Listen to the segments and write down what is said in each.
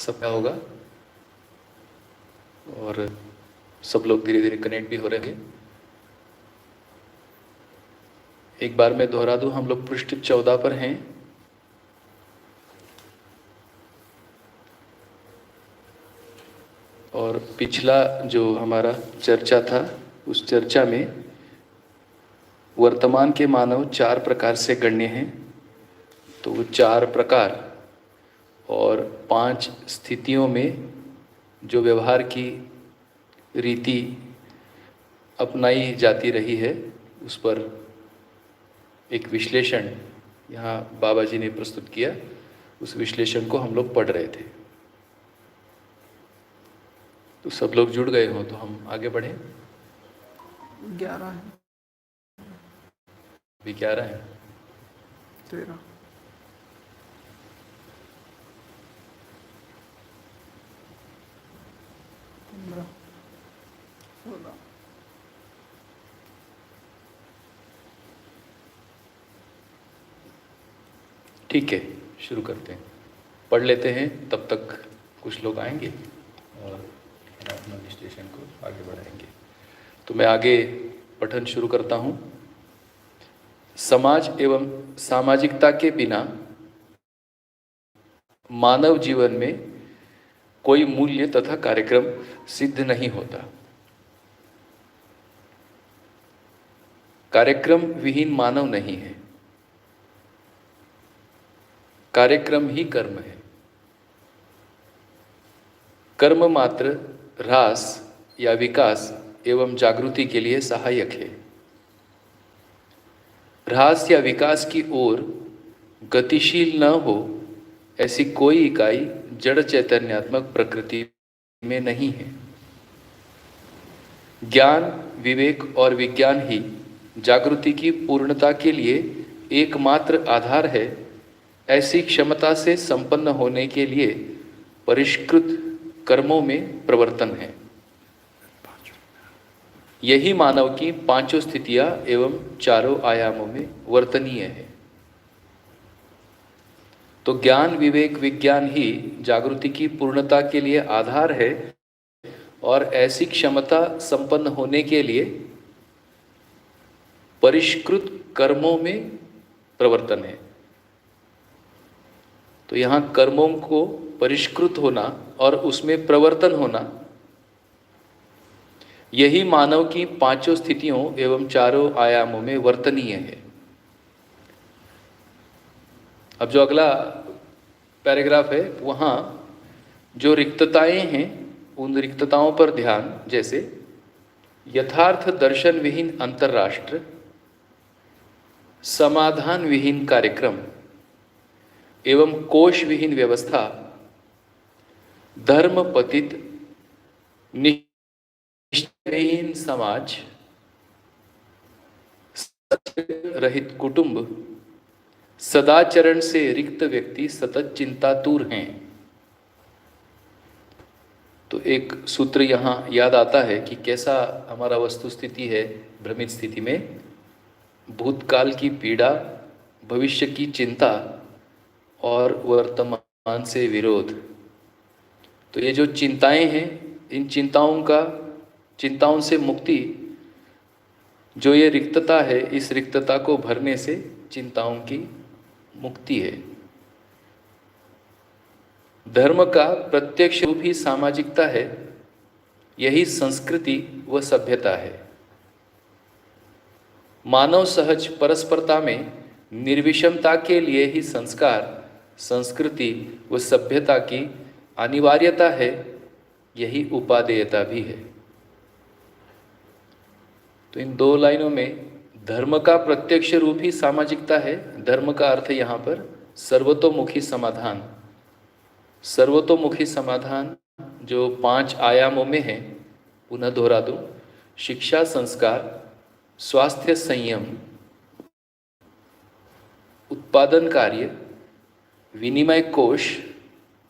सब होगा और सब लोग धीरे धीरे कनेक्ट भी हो रहे हैं। एक बार मैं दोहरा दूं, हम लोग पृष्ठ 14 पर हैं। और पिछला जो हमारा चर्चा था, उस चर्चा में वर्तमान के मानव 4 प्रकार से गण्य हैं। तो वो 4 प्रकार और 5 स्थितियों में जो व्यवहार की रीति अपनाई जाती रही है, उस पर एक विश्लेषण यहाँ बाबा जी ने प्रस्तुत किया। उस विश्लेषण को हम लोग पढ़ रहे थे। तो सब लोग जुड़ गए हों तो हम आगे बढ़ें। 11 है, अभी 11 है, 13, 15, 16। ठीक है, शुरू करते हैं। पढ़ लेते हैं, तब तक कुछ लोग आएंगे और अपना विश्लेषण को आगे बढ़ाएंगे। तो मैं आगे पठन शुरू करता हूँ। समाज एवं सामाजिकता के बिना मानव जीवन में कोई मूल्य तथा कार्यक्रम सिद्ध नहीं होता। कार्यक्रम विहीन मानव नहीं है, कार्यक्रम ही कर्म है। कर्म मात्र ह्रास या विकास एवं जागृति के लिए सहायक है। ह्रास या विकास की ओर गतिशील न हो ऐसी कोई इकाई जड़ चैतन्यात्मक प्रकृति में नहीं है। ज्ञान, विवेक और विज्ञान ही जागृति की पूर्णता के लिए एकमात्र आधार है। ऐसी क्षमता से संपन्न होने के लिए परिष्कृत कर्मों में प्रवर्तन है। यही मानव की 5 स्थितियां एवं 4 आयामों में वर्तनीय है। तो ज्ञान, विवेक, विज्ञान ही जागृति की पूर्णता के लिए आधार है और ऐसी क्षमता संपन्न होने के लिए परिष्कृत कर्मों में प्रवर्तन है। तो यहाँ कर्मों को परिष्कृत होना और उसमें प्रवर्तन होना, यही मानव की 5 स्थितियों एवं 4 आयामों में वर्तनीय है। अब जो अगला पैराग्राफ है, वहाँ जो रिक्तताएं हैं, उन रिक्तताओं पर ध्यान। जैसे यथार्थ दर्शन विहीन अंतरराष्ट्र, समाधान विहीन कार्यक्रम एवं कोश विहीन व्यवस्था, धर्म पतित निष्ठाविहीन समाज, सत्य रहित कुटुंब, सदाचरण से रिक्त व्यक्ति सतत चिंतातुर हैं। तो एक सूत्र यहाँ याद आता है कि कैसा हमारा वस्तु स्थिति है भ्रमित स्थिति में। भूतकाल की पीड़ा, भविष्य की चिंता और वर्तमान से विरोध। तो ये जो चिंताएं हैं, इन चिंताओं से मुक्ति, जो ये रिक्तता है, इस रिक्तता को भरने से चिंताओं की मुक्ति है। धर्म का प्रत्यक्ष रूप ही सामाजिकता है। यही संस्कृति व सभ्यता है। मानव सहज परस्परता में निर्विषमता के लिए ही संस्कार, संस्कृति व सभ्यता की अनिवार्यता है। यही उपादेयता भी है। तो इन 2 लाइनों में धर्म का प्रत्यक्ष रूप ही सामाजिकता है। धर्म का अर्थ यहाँ पर सर्वतोमुखी समाधान। सर्वतोमुखी समाधान जो 5 आयामों में है, पुनः दोहरा दूं, शिक्षा संस्कार, स्वास्थ्य संयम, उत्पादन कार्य, विनिमय कोश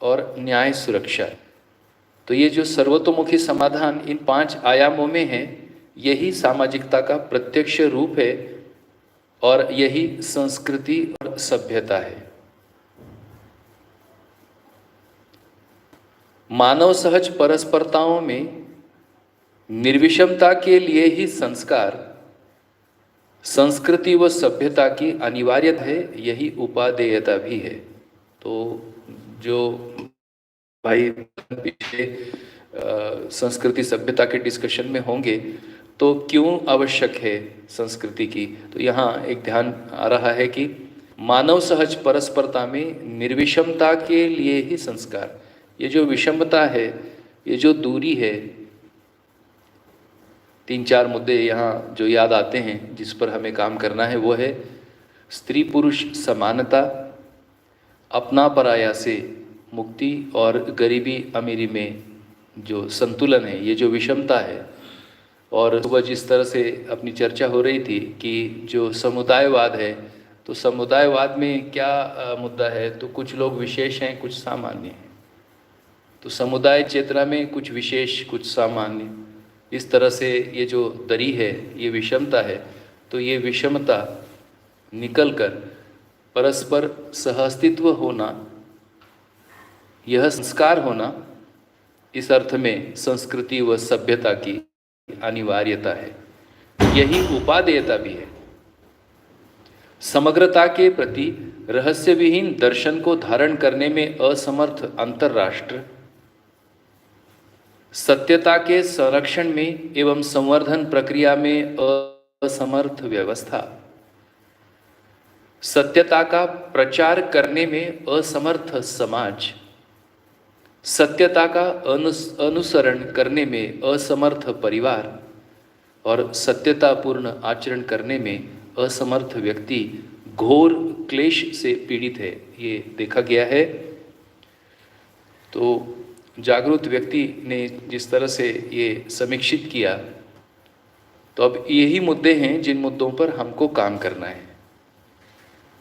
और न्याय सुरक्षा। तो ये जो सर्वतोमुखी समाधान इन 5 आयामों में है, यही सामाजिकता का प्रत्यक्ष रूप है और यही संस्कृति और सभ्यता है। मानव सहज परस्परताओं में निर्विषमता के लिए ही संस्कार, संस्कृति व सभ्यता की अनिवार्यता है, यही उपादेयता भी है। तो जो भाई पीछे संस्कृति सभ्यता के डिस्कशन में होंगे तो क्यों आवश्यक है संस्कृति की, तो यहाँ एक ध्यान आ रहा है कि मानव सहज परस्परता में निर्विषमता के लिए ही संस्कार, ये जो विषमता है, ये जो दूरी है, 3-4 मुद्दे यहाँ जो याद आते हैं जिस पर हमें काम करना है, वो है स्त्री पुरुष समानता, अपना पराया से मुक्ति और गरीबी अमीरी में जो संतुलन है, ये जो विषमता है। और सुबह जिस तरह से अपनी चर्चा हो रही थी कि जो समुदायवाद है, तो समुदायवाद में क्या मुद्दा है, तो कुछ लोग विशेष हैं, कुछ सामान्य हैं। तो समुदाय चेतना में कुछ विशेष कुछ सामान्य, इस तरह से ये जो दरी है, ये विषमता है। तो ये विषमता निकल कर परस्पर सहअस्तित्व होना, यह संस्कार होना, इस अर्थ में संस्कृति व सभ्यता की अनिवार्यता है, यही उपादेयता भी है। समग्रता के प्रति रहस्यविहीन दर्शन को धारण करने में असमर्थ अंतरराष्ट्र, सत्यता के संरक्षण में एवं संवर्धन प्रक्रिया में असमर्थ व्यवस्था, सत्यता का प्रचार करने में असमर्थ समाज, सत्यता का अनुसरण करने में असमर्थ परिवार और सत्यतापूर्ण आचरण करने में असमर्थ व्यक्ति घोर क्लेश से पीड़ित है, ये देखा गया है। तो जागरूक व्यक्ति ने जिस तरह से ये समीक्षित किया, तो अब यही मुद्दे हैं जिन मुद्दों पर हमको काम करना है।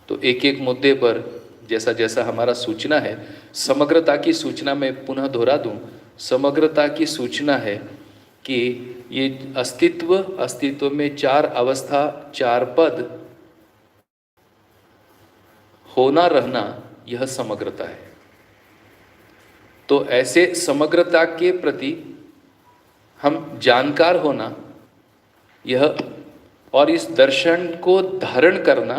तो एक एक मुद्दे पर जैसा जैसा हमारा सूचना है, समग्रता की सूचना मैं पुनः दोहरा दूं, समग्रता की सूचना है कि ये अस्तित्व में 4 अवस्था, 4 पद, होना रहना, यह समग्रता है। तो ऐसे समग्रता के प्रति हम जानकार होना, यह और इस दर्शन को धारण करना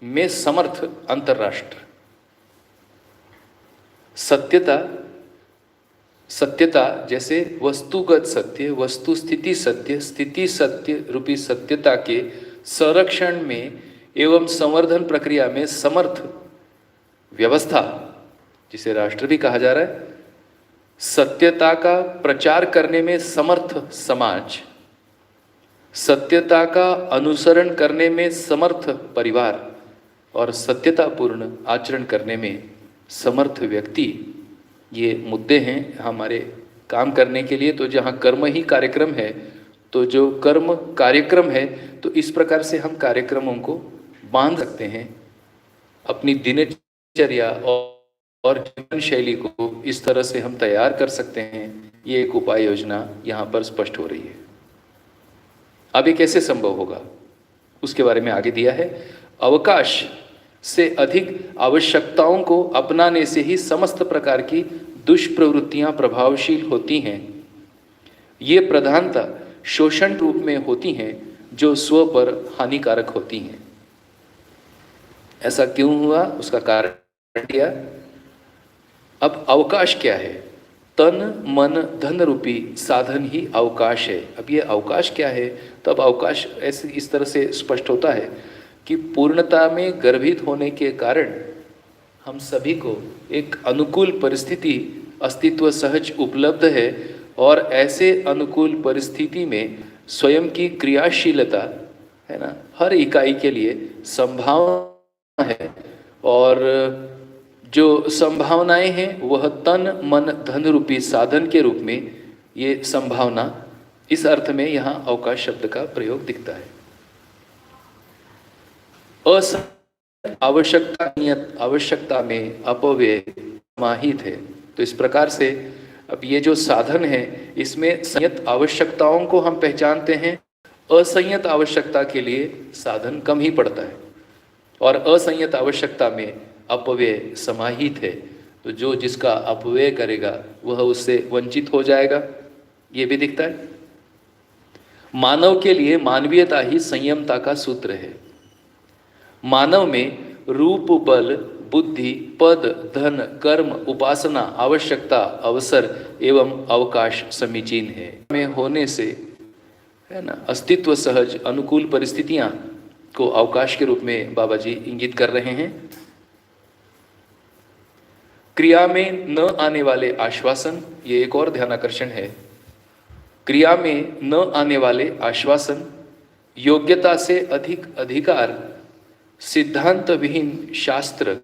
में समर्थ अंतरराष्ट्र, सत्यता जैसे वस्तुगत सत्य, वस्तु स्थिति सत्य रूपी सत्यता के संरक्षण में एवं संवर्धन प्रक्रिया में समर्थ व्यवस्था, जिसे राष्ट्र भी कहा जा रहा है, सत्यता का प्रचार करने में समर्थ समाज, सत्यता का अनुसरण करने में समर्थ परिवार और सत्यतापूर्ण आचरण करने में समर्थ व्यक्ति, ये मुद्दे हैं हमारे काम करने के लिए। तो जहाँ कर्म ही कार्यक्रम है, तो जो कर्म कार्यक्रम है, तो इस प्रकार से हम कार्यक्रमों को बांध सकते हैं, अपनी दिनचर्या और जीवन शैली को इस तरह से हम तैयार कर सकते हैं। ये एक उपाय योजना यहाँ पर स्पष्ट हो रही है। अब ये कैसे संभव होगा, उसके बारे में आगे दिया है। अवकाश से अधिक आवश्यकताओं को अपनाने से ही समस्त प्रकार की दुष्प्रवृत्तियां प्रभावशील होती हैं। ये प्रधानता शोषण रूप में होती हैं, जो स्व पर हानिकारक होती हैं। ऐसा क्यों हुआ, उसका कारण दिया। अब अवकाश क्या है? तन मन धन रूपी साधन ही अवकाश है। अब ये अवकाश क्या है? तब अवकाश ऐसे इस तरह से स्पष्ट होता है कि पूर्णता में गर्भित होने के कारण हम सभी को एक अनुकूल परिस्थिति अस्तित्व सहज उपलब्ध है, और ऐसे अनुकूल परिस्थिति में स्वयं की क्रियाशीलता है ना, हर इकाई के लिए संभावना है, और जो संभावनाएं हैं वह तन मन धन रूपी साधन के रूप में, ये संभावना, इस अर्थ में यहाँ अवकाश शब्द का प्रयोग दिखता है। आवश्यकता में अपव्यय समाहित है। तो इस प्रकार से अब ये जो साधन है, इसमें संयत आवश्यकताओं को हम पहचानते हैं। असंयत आवश्यकता के लिए साधन कम ही पड़ता है, और असंयत आवश्यकता में अपव्यय समाहित है। तो जो जिसका अपव्यय करेगा वह उससे वंचित हो जाएगा, ये भी दिखता है। मानव के लिए मानवीयता ही संयमता का सूत्र है। मानव में रूप, बल, बुद्धि, पद, धन, कर्म, उपासना, आवश्यकता, अवसर एवं अवकाश समीचीन है में होने से, है ना, अस्तित्व सहज अनुकूल परिस्थितियां को अवकाश के रूप में बाबा जी इंगित कर रहे हैं। क्रिया में न आने वाले आश्वासन, ये एक और ध्यानाकर्षण है। क्रिया में न आने वाले आश्वासन, योग्यता से अधिक अधिकार, सिद्धांत विहीन शास्त्र,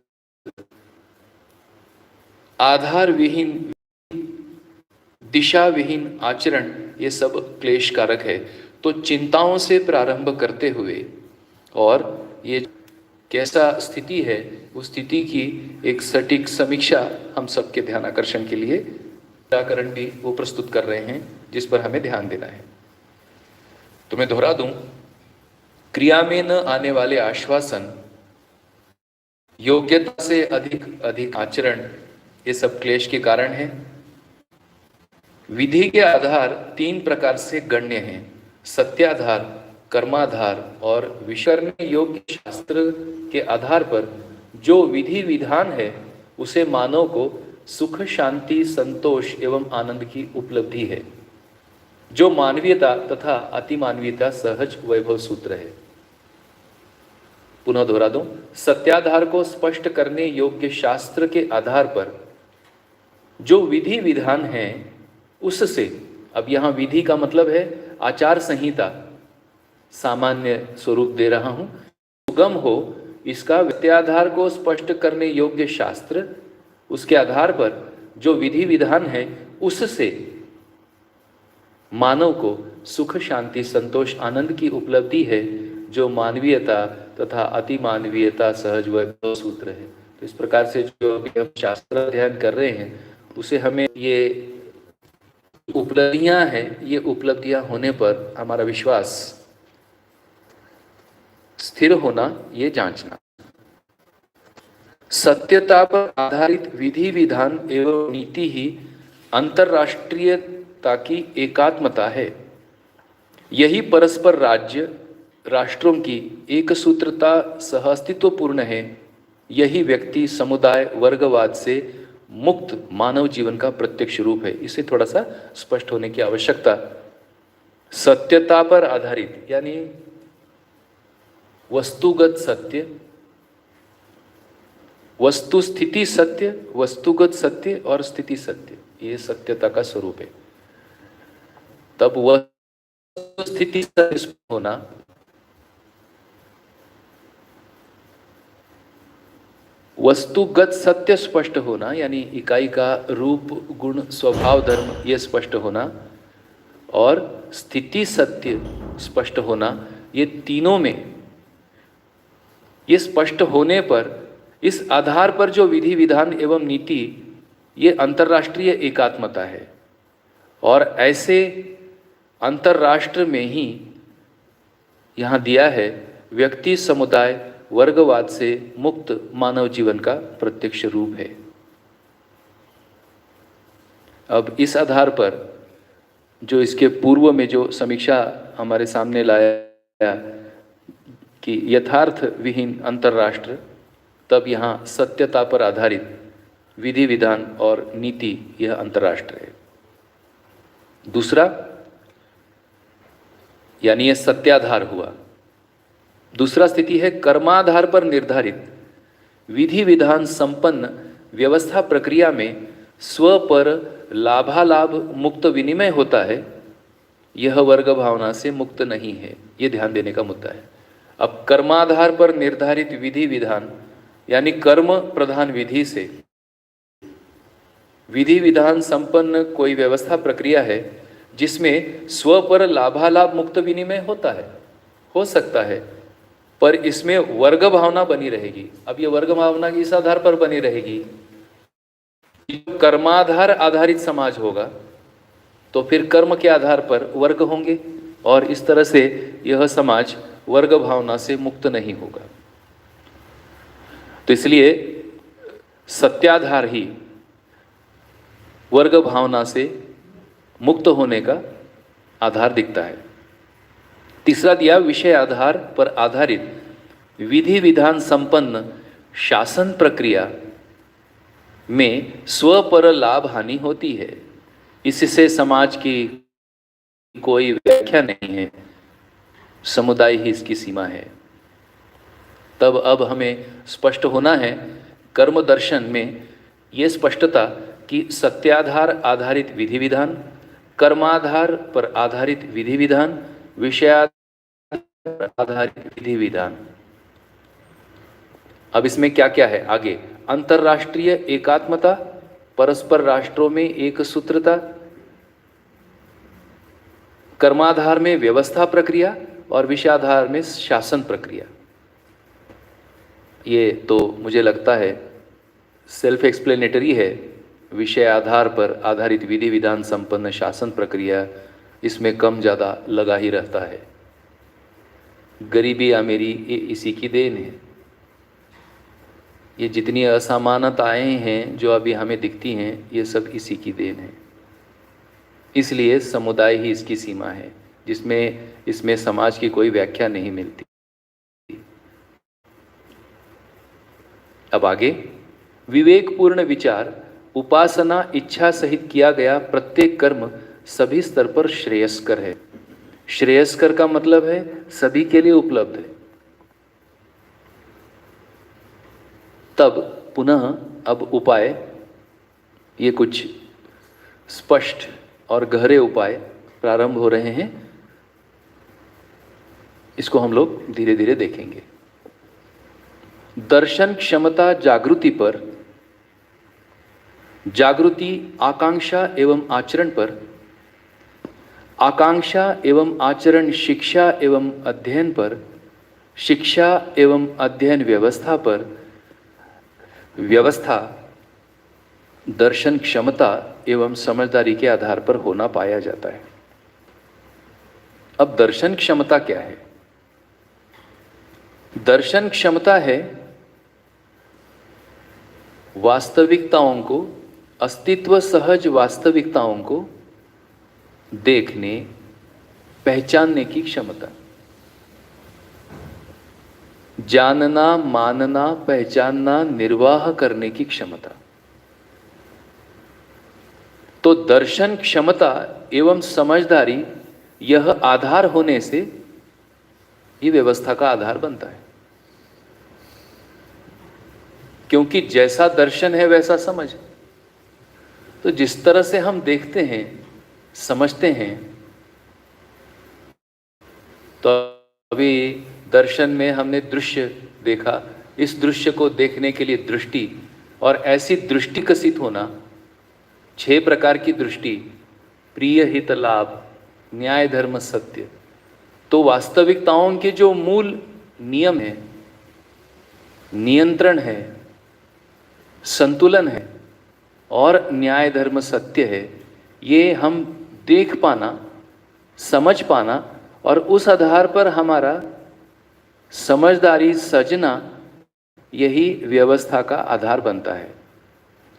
आधार विहीन, दिशा विहीन आचरण, ये सब क्लेश कारक है। तो चिंताओं से प्रारंभ करते हुए और ये कैसा स्थिति है, उस स्थिति की एक सटीक समीक्षा हम सबके ध्यान आकर्षण के लिए व्याकरण भी वो प्रस्तुत कर रहे हैं, जिस पर हमें ध्यान देना है। तो मैं दोहरा दूं, क्रिया में न आने वाले आश्वासन, योग्यता से अधिक अधिक आचरण, ये सब क्लेश के कारण है। विधि के आधार 3 प्रकार से गण्य हैं: सत्याधार, कर्माधार और विकर्म योग्य। शास्त्र के आधार पर जो विधि विधान है उसे मानव को सुख, शांति, संतोष एवं आनंद की उपलब्धि है, जो मानवीयता तथा अतिमानवीयता सहज वैभव सूत्र है। पुनः दोहरा दूं, सत्याधार को स्पष्ट करने योग्य शास्त्र के आधार पर जो विधि विधान है उससे, अब यहां विधि का मतलब है आचार संहिता, सामान्य स्वरूप दे रहा हूं, सुगम हो इसका सत्याधार को स्पष्ट करने योग्य शास्त्र, उसके आधार पर जो विधि विधान है उससे मानव को सुख, शांति, संतोष, आनंद की उपलब्धि है, जो मानवीयता तथा अति मानवीयता सहज वैभव सूत्र है। तो इस प्रकार से जो हम शास्त्र अध्ययन कर रहे हैं उसे हमें ये उपलब्धियां हैं, ये उपलब्धियां होने पर हमारा विश्वास स्थिर होना, ये जांचना। सत्यता पर आधारित विधि विधान एवं नीति ही अंतरराष्ट्रीयता की एकात्मता है। यही परस्पर राज्य राष्ट्रों की एक सूत्रता सहअस्तित्वपूर्ण है। यही व्यक्ति समुदाय वर्गवाद से मुक्त मानव जीवन का प्रत्यक्ष रूप है। इसे थोड़ा सा स्पष्ट होने की आवश्यकता। सत्यता पर आधारित यानी वस्तुगत सत्य, वस्तु स्थिति सत्य, वस्तुगत सत्य और स्थिति सत्य, ये सत्यता का स्वरूप है। तब वस्तु स्थिति सत्य होना, वस्तुगत सत्य स्पष्ट होना यानी इकाई का रूप, गुण, स्वभाव, धर्म ये स्पष्ट होना और स्थिति सत्य स्पष्ट होना, ये तीनों में ये स्पष्ट होने पर इस आधार पर जो विधि विधान एवं नीति, ये अंतर्राष्ट्रीय एकात्मता है। और ऐसे अंतर्राष्ट्र में ही यहाँ दिया है व्यक्ति समुदाय वर्गवाद से मुक्त मानव जीवन का प्रत्यक्ष रूप है। अब इस आधार पर जो इसके पूर्व में जो समीक्षा हमारे सामने लाया कि यथार्थ विहीन अंतर्राष्ट्र, तब यहाँ सत्यता पर आधारित विधि विधान और नीति, यह अंतर्राष्ट्र है। दूसरा यानी यह सत्याधार हुआ। दूसरा स्थिति है कर्माधार पर निर्धारित विधि विधान संपन्न व्यवस्था प्रक्रिया में स्व पर लाभालाभ मुक्त विनिमय होता है। यह वर्ग भावना से मुक्त नहीं है, ये ध्यान देने का मुद्दा है। अब कर्माधार पर निर्धारित विधि विधान यानी कर्म प्रधान विधि से विधि विधान संपन्न कोई व्यवस्था प्रक्रिया है जिसमें स्व पर लाभालाभ मुक्त विनिमय होता है, हो सकता है, पर इसमें वर्ग भावना बनी रहेगी। अब ये वर्ग भावना किस आधार पर बनी रहेगी? कर्माधार आधारित समाज होगा तो फिर कर्म के आधार पर वर्ग होंगे और इस तरह से यह समाज वर्ग भावना से मुक्त नहीं होगा। तो इसलिए सत्याधार ही वर्ग भावना से मुक्त होने का आधार दिखता है। तीसरा दिया विषय आधार पर आधारित विधि विधान संपन्न शासन प्रक्रिया में स्वपर लाभ हानि होती है, इससे समाज की कोई व्याख्या नहीं है, समुदाय ही इसकी सीमा है। तब अब हमें स्पष्ट होना है कर्म दर्शन में ये स्पष्टता कि सत्याधार आधारित विधि विधान, कर्माधार पर आधारित विधि विधान, विषयाधार पर आधारित विधि विधान। अब इसमें क्या क्या है आगे? अंतरराष्ट्रीय एकात्मता, परस्पर राष्ट्रों में एक सूत्रता, कर्माधार में व्यवस्था प्रक्रिया और विषयाधार में शासन प्रक्रिया। ये तो मुझे लगता है सेल्फ एक्सप्लेनेटरी है। विषय आधार पर आधारित विधि विधान संपन्न शासन प्रक्रिया, इसमें कम ज़्यादा लगा ही रहता है। गरीबी अमीरी ये इसी की देन है। ये जितनी असमानताएं हैं जो अभी हमें दिखती हैं, ये सब इसी की देन है। इसलिए समुदाय ही इसकी सीमा है, जिसमें इसमें समाज की कोई व्याख्या नहीं मिलती। अब आगे, विवेकपूर्ण विचार, उपासना इच्छा सहित किया गया प्रत्येक कर्म सभी स्तर पर श्रेयस्कर है। श्रेयस्कर का मतलब है सभी के लिए उपलब्ध है। तब पुनः अब उपाय, ये कुछ स्पष्ट और गहरे उपाय प्रारंभ हो रहे हैं। इसको हम लोग धीरे धीरे देखेंगे। दर्शन क्षमता जागृति पर, जागृति आकांक्षा एवं आचरण पर, आकांक्षा एवं आचरण शिक्षा एवं अध्ययन पर, शिक्षा एवं अध्ययन व्यवस्था पर, व्यवस्था दर्शन क्षमता एवं समझदारी के आधार पर होना पाया जाता है। अब दर्शन क्षमता क्या है? दर्शन क्षमता है वास्तविकताओं को, अस्तित्व सहज वास्तविकताओं को देखने, पहचानने की क्षमता। जानना, मानना, पहचानना, निर्वाह करने की क्षमता। तो दर्शन क्षमता एवं समझदारी, यह आधार होने से ये व्यवस्था का आधार बनता है। क्योंकि जैसा दर्शन है वैसा समझ। तो जिस तरह से हम देखते हैं, समझते हैं, तो अभी दर्शन में हमने दृश्य देखा, इस दृश्य को देखने के लिए दृष्टि, और ऐसी दृष्टि कसित होना, 6 प्रकार की दृष्टि, प्रिय हित लाभ, न्याय धर्म सत्य। तो वास्तविकताओं के जो मूल नियम है, नियंत्रण है, संतुलन है और न्याय धर्म सत्य है, ये हम देख पाना, समझ पाना और उस आधार पर हमारा समझदारी सजना, यही व्यवस्था का आधार बनता है।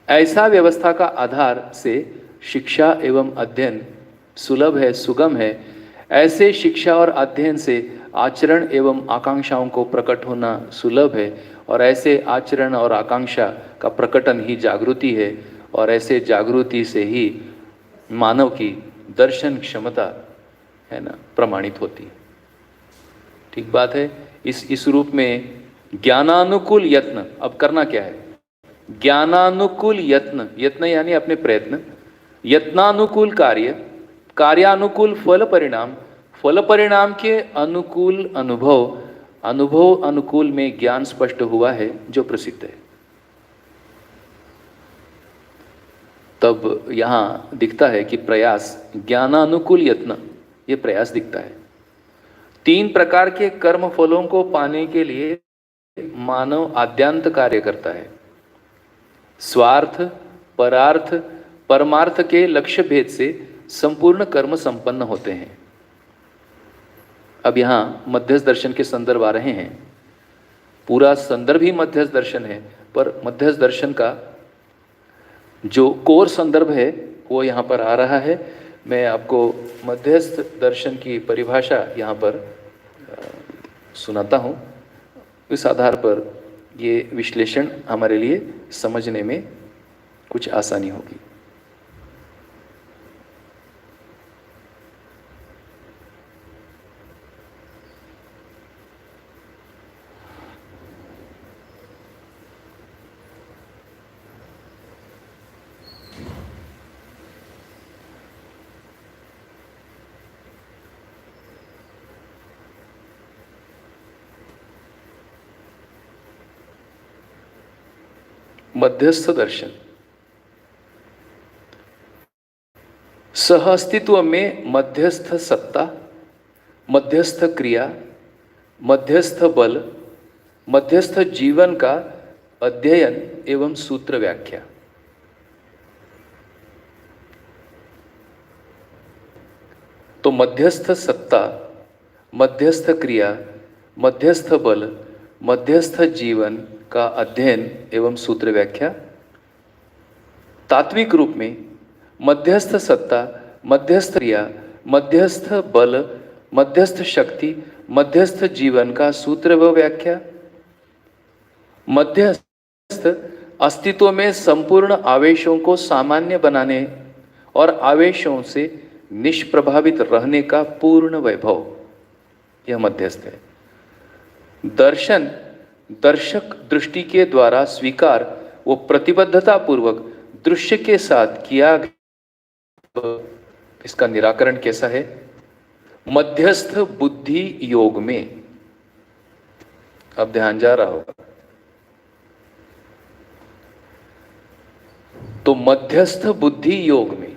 ऐसा व्यवस्था का आधार से शिक्षा एवं अध्ययन सुलभ है, सुगम है। ऐसे शिक्षा और अध्ययन से आचरण एवं आकांक्षाओं को प्रकट होना सुलभ है, और ऐसे आचरण और आकांक्षा का प्रकटन ही जागृति है, और ऐसे जागृति से ही मानव की दर्शन क्षमता है ना प्रमाणित होती है। ठीक बात है। इस रूप में ज्ञानानुकूल यत्न, अब करना क्या है? ज्ञानानुकूल यत्न, यत्न यानी अपने प्रयत्न, यत्नानुकूल कार्य, कार्यानुकूल फल परिणाम, फल परिणाम के अनुकूल अनुभव, अनुभव अनुकूल में ज्ञान स्पष्ट हुआ है जो प्रसिद्ध है। तब यहाँ दिखता है कि प्रयास, ज्ञानानुकूल यत्न, ये प्रयास दिखता है। 3 प्रकार के कर्म फलों को पाने के लिए मानव आद्यांत कार्य करता है। स्वार्थ, परार्थ, परमार्थ के लक्ष्य भेद से संपूर्ण कर्म संपन्न होते हैं। अब यहाँ मध्यस्थ दर्शन के संदर्भ आ रहे हैं। पूरा संदर्भ ही मध्यस्थ दर्शन है, पर मध्यस्थ दर्शन का जो कोर संदर्भ है वो यहाँ पर आ रहा है। मैं आपको मध्यस्थ दर्शन की परिभाषा यहाँ पर सुनाता हूँ। इस आधार पर ये विश्लेषण हमारे लिए समझने में कुछ आसानी होगी। मध्यस्थ दर्शन सह अस्तित्व में मध्यस्थ सत्ता, मध्यस्थ क्रिया, मध्यस्थ बल, मध्यस्थ जीवन का अध्ययन एवं सूत्र व्याख्या। तो मध्यस्थ सत्ता, मध्यस्थ क्रिया, मध्यस्थ बल, मध्यस्थ जीवन का अध्ययन एवं सूत्र व्याख्या। तात्विक रूप में मध्यस्थ सत्ता, मध्यस्थ क्रिया, मध्यस्थ बल, मध्यस्थ शक्ति, मध्यस्थ जीवन का सूत्र व व्याख्या। मध्यस्थ अस्तित्व में संपूर्ण आवेशों को सामान्य बनाने और आवेशों से निष्प्रभावित रहने का पूर्ण वैभव, यह मध्यस्थ है। दर्शन दर्शक दृष्टि के द्वारा स्वीकार वो प्रतिबद्धता पूर्वक दृश्य के साथ किया गया। इसका निराकरण कैसा है? मध्यस्थ बुद्धि योग में, अब ध्यान जा रहा होगा, तो मध्यस्थ बुद्धि योग में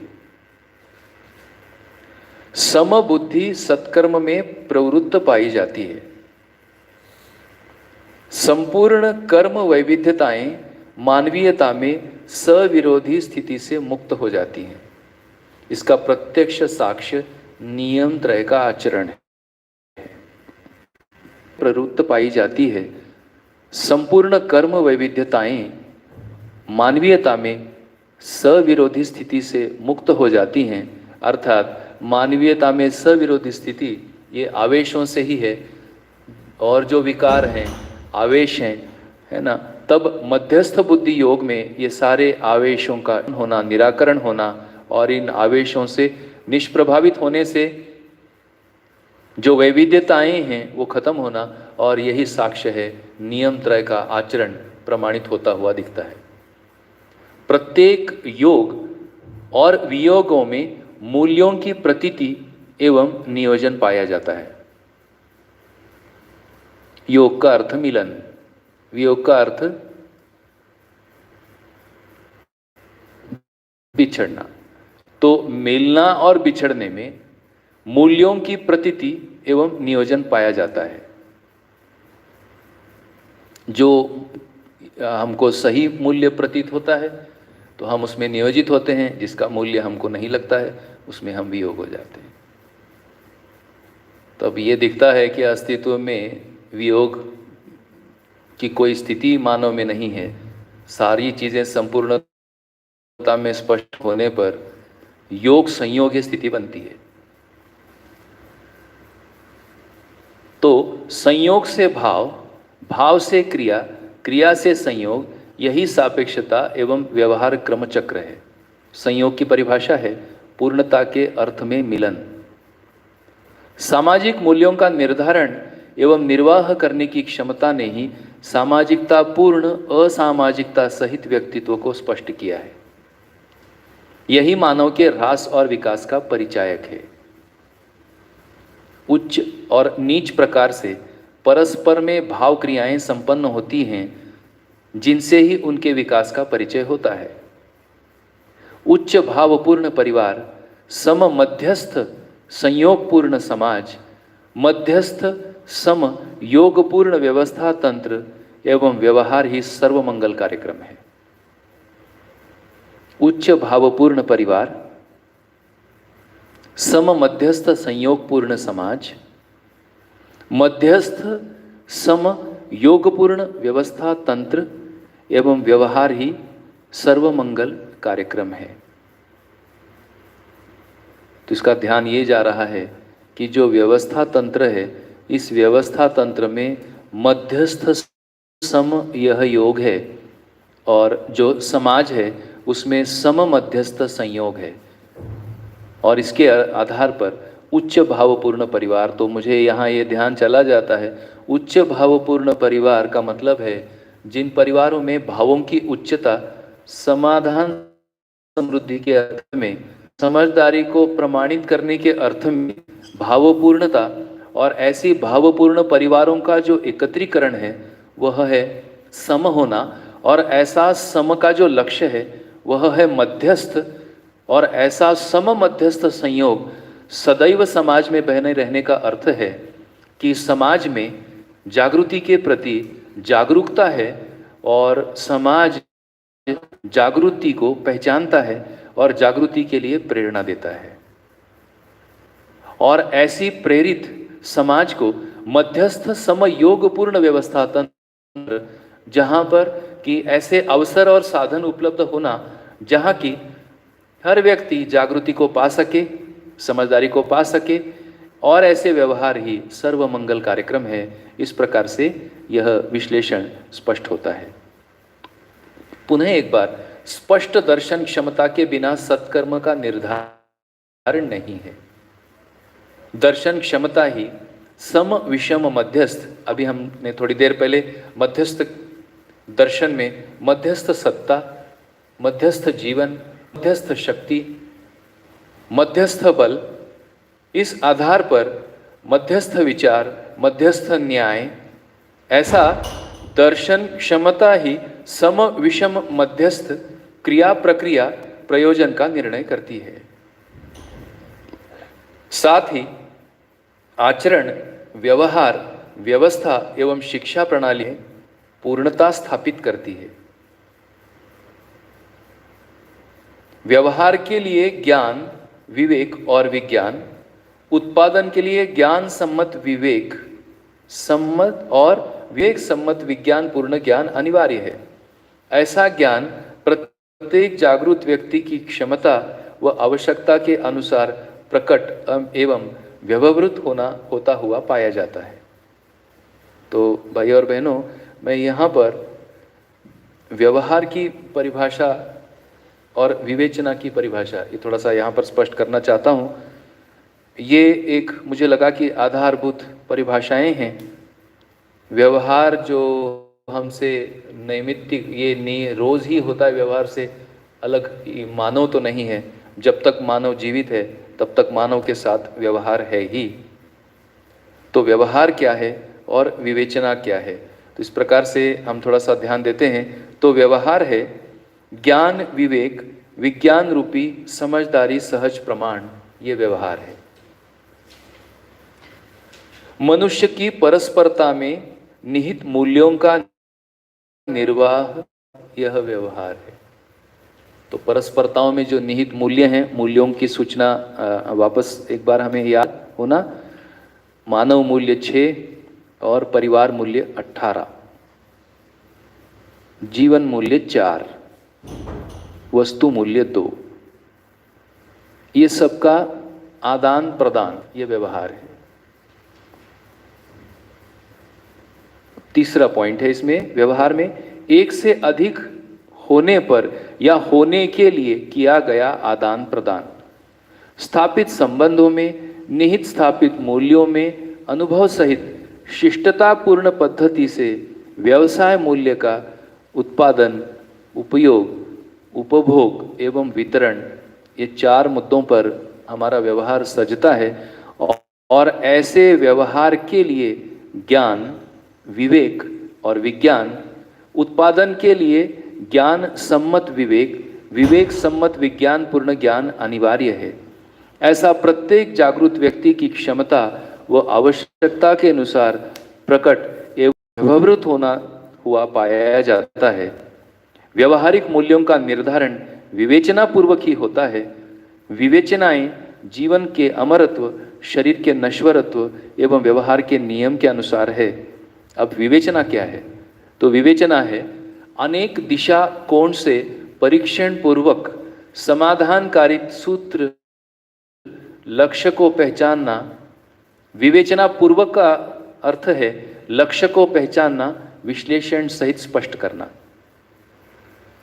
समबुद्धि सत्कर्म में प्रवृत्त पाई जाती है। संपूर्ण कर्म वैविध्यताएं मानवीयता में सविरोधी स्थिति से मुक्त हो जाती हैं। इसका प्रत्यक्ष साक्ष्य नियम त्रय का आचरण है। प्रवृत्त पाई जाती है। संपूर्ण कर्म वैविध्यताएं मानवीयता में सविरोधी स्थिति से मुक्त हो जाती हैं। अर्थात मानवीयता में सविरोधी स्थिति ये आवेशों से ही है, और जो विकार हैं आवेश हैं, है ना। तब मध्यस्थ बुद्धि योग में ये सारे आवेशों का होना, निराकरण होना और इन आवेशों से निष्प्रभावित होने से जो वैविध्यताएं हैं वो खत्म होना, और यही साक्ष्य है नियम त्रय का आचरण प्रमाणित होता हुआ दिखता है। प्रत्येक योग और वियोगों में मूल्यों की प्रतीति एवं नियोजन पाया जाता है। योग का अर्थ मिलन, वियोग का अर्थ बिछड़ना। तो मिलना और बिछड़ने में मूल्यों की प्रतीति एवं नियोजन पाया जाता है। जो हमको सही मूल्य प्रतीत होता है तो हम उसमें नियोजित होते हैं, जिसका मूल्य हमको नहीं लगता है उसमें हम वियोग हो जाते हैं। तो अब ये दिखता है कि अस्तित्व में वियोग की कोई स्थिति मानव में नहीं है। सारी चीज़ें संपूर्णता में स्पष्ट होने पर योग संयोग की स्थिति बनती है। तो संयोग से भाव, भाव से क्रिया, क्रिया से संयोग, यही सापेक्षता एवं व्यवहार क्रम चक्र है। संयोग की परिभाषा है पूर्णता के अर्थ में मिलन। सामाजिक मूल्यों का निर्धारण एवं निर्वाह करने की क्षमता ने ही सामाजिकता पूर्ण असामाजिकता सहित व्यक्तित्व को स्पष्ट किया है। यही मानव के ह्रास और विकास का परिचायक है। उच्च और नीच प्रकार से परस्पर में भाव क्रियाएं संपन्न होती हैं, जिनसे ही उनके विकास का परिचय होता है। उच्च भावपूर्ण परिवार, सम मध्यस्थ संयोगपूर्ण समाज, मध्यस्थ सम योगपूर्ण व्यवस्था तंत्र एवं व्यवहार ही सर्वमंगल कार्यक्रम है। उच्च भावपूर्ण परिवार, सम मध्यस्थ संयोगपूर्ण समाज, मध्यस्थ सम योगपूर्ण व्यवस्था तंत्र एवं व्यवहार ही सर्वमंगल कार्यक्रम है। तो इसका ध्यान ये जा रहा है कि जो व्यवस्था तंत्र है, इस व्यवस्था तंत्र में मध्यस्थ सम यह योग है, और जो समाज है उसमें सम मध्यस्थ संयोग है। और इसके आधार पर उच्च भावपूर्ण परिवार, तो मुझे यहाँ ये ध्यान चला जाता है, उच्च भावपूर्ण परिवार का मतलब है जिन परिवारों में भावों की उच्चता समाधान समृद्धि के अर्थ में, समझदारी को प्रमाणित करने के अर्थ में भावपूर्णता, और ऐसी भावपूर्ण परिवारों का जो एकत्रीकरण है वह है सम होना, और ऐसा सम का जो लक्ष्य है वह है मध्यस्थ, और ऐसा सम मध्यस्थ संयोग सदैव समाज में बने रहने का अर्थ है कि समाज में जागृति के प्रति जागरूकता है, और समाज जागृति को पहचानता है और जागृति के लिए प्रेरणा देता है। और ऐसी प्रेरित समाज को मध्यस्थ समयोगपूर्ण व्यवस्था तंत्र, जहाँ पर कि ऐसे अवसर और साधन उपलब्ध होना जहाँ की हर व्यक्ति जागृति को पा सके, समझदारी को पा सके, और ऐसे व्यवहार ही सर्वमंगल कार्यक्रम है। इस प्रकार से यह विश्लेषण स्पष्ट होता है। पुनः एक बार, स्पष्ट दर्शन क्षमता के बिना सत्कर्म का निर्धारण नहीं है। दर्शन क्षमता ही सम विषम मध्यस्थ, अभी हमने थोड़ी देर पहले मध्यस्थ दर्शन में मध्यस्थ सत्ता, मध्यस्थ जीवन, मध्यस्थ शक्ति, मध्यस्थ बल, इस आधार पर मध्यस्थ विचार, मध्यस्थ न्याय, ऐसा दर्शन क्षमता ही सम विषम मध्यस्थ क्रिया प्रक्रिया प्रयोजन का निर्णय करती है। साथ ही आचरण, व्यवहार, व्यवस्था एवं शिक्षा प्रणाली पूर्णता स्थापित करती है। व्यवहार के लिए ज्ञान, विवेक और विज्ञान, उत्पादन के लिए ज्ञान सम्मत विवेक सम्मत और विवेक सम्मत विज्ञान पूर्ण ज्ञान अनिवार्य है। ऐसा ज्ञान प्रत्येक जागरूक व्यक्ति की क्षमता व आवश्यकता के अनुसार प्रकट एवं व्यवहृत होता हुआ पाया जाता है। तो भाई और बहनों, मैं यहाँ पर व्यवहार की परिभाषा और विवेचना की परिभाषा ये थोड़ा सा यहाँ पर स्पष्ट करना चाहता हूँ। ये एक मुझे लगा कि आधारभूत परिभाषाएं हैं। व्यवहार जो हमसे नैमित्तिक, ये रोज़ ही होता है, व्यवहार से अलग मानव तो नहीं है। जब तक मानव जीवित है तब तक मानव के साथ व्यवहार है ही। तो व्यवहार क्या है और विवेचना क्या है, तो इस प्रकार से हम थोड़ा सा ध्यान देते हैं। तो व्यवहार है ज्ञान, विवेक, विज्ञान रूपी समझदारी, सहज प्रमाण, ये व्यवहार है। मनुष्य की परस्परता में निहित मूल्यों का निर्वाह, यह व्यवहार है। तो परस्परताओं में जो निहित मूल्य हैं, मूल्यों की सूचना वापस एक बार हमें याद होना। मानव मूल्य 6 और परिवार मूल्य 18, जीवन मूल्य 4, वस्तु मूल्य 2, ये सबका आदान प्रदान, ये व्यवहार है। तीसरा पॉइंट है इसमें, व्यवहार में एक से अधिक होने पर या होने के लिए किया गया आदान प्रदान, स्थापित संबंधों में, निहित स्थापित मूल्यों में अनुभव सहित शिष्टतापूर्ण पद्धति से व्यवसाय मूल्य का उत्पादन, उपयोग, उपभोग एवं वितरण, ये 4 मुद्दों पर हमारा व्यवहार सजता है। और ऐसे व्यवहार के लिए ज्ञान, विवेक और विज्ञान, उत्पादन के लिए ज्ञान सम्मत विवेक, विवेक सम्मत विज्ञान पूर्ण ज्ञान अनिवार्य है। ऐसा प्रत्येक जागरूक व्यक्ति की क्षमता व आवश्यकता के अनुसार प्रकट एवं व्यवहृत हुआ पाया जाता है। व्यवहारिक मूल्यों का निर्धारण विवेचना पूर्वक ही होता है। विवेचनाएं जीवन के अमरत्व, शरीर के नश्वरत्व एवं व्यवहार के नियम के अनुसार है। अब विवेचना क्या है? तो विवेचना है अनेक दिशा कोण से परीक्षण पूर्वक समाधानकारी सूत्र लक्ष्य को पहचानना, विवेचना पूर्वक का अर्थ है लक्ष्य को पहचानना, विश्लेषण सहित स्पष्ट करना।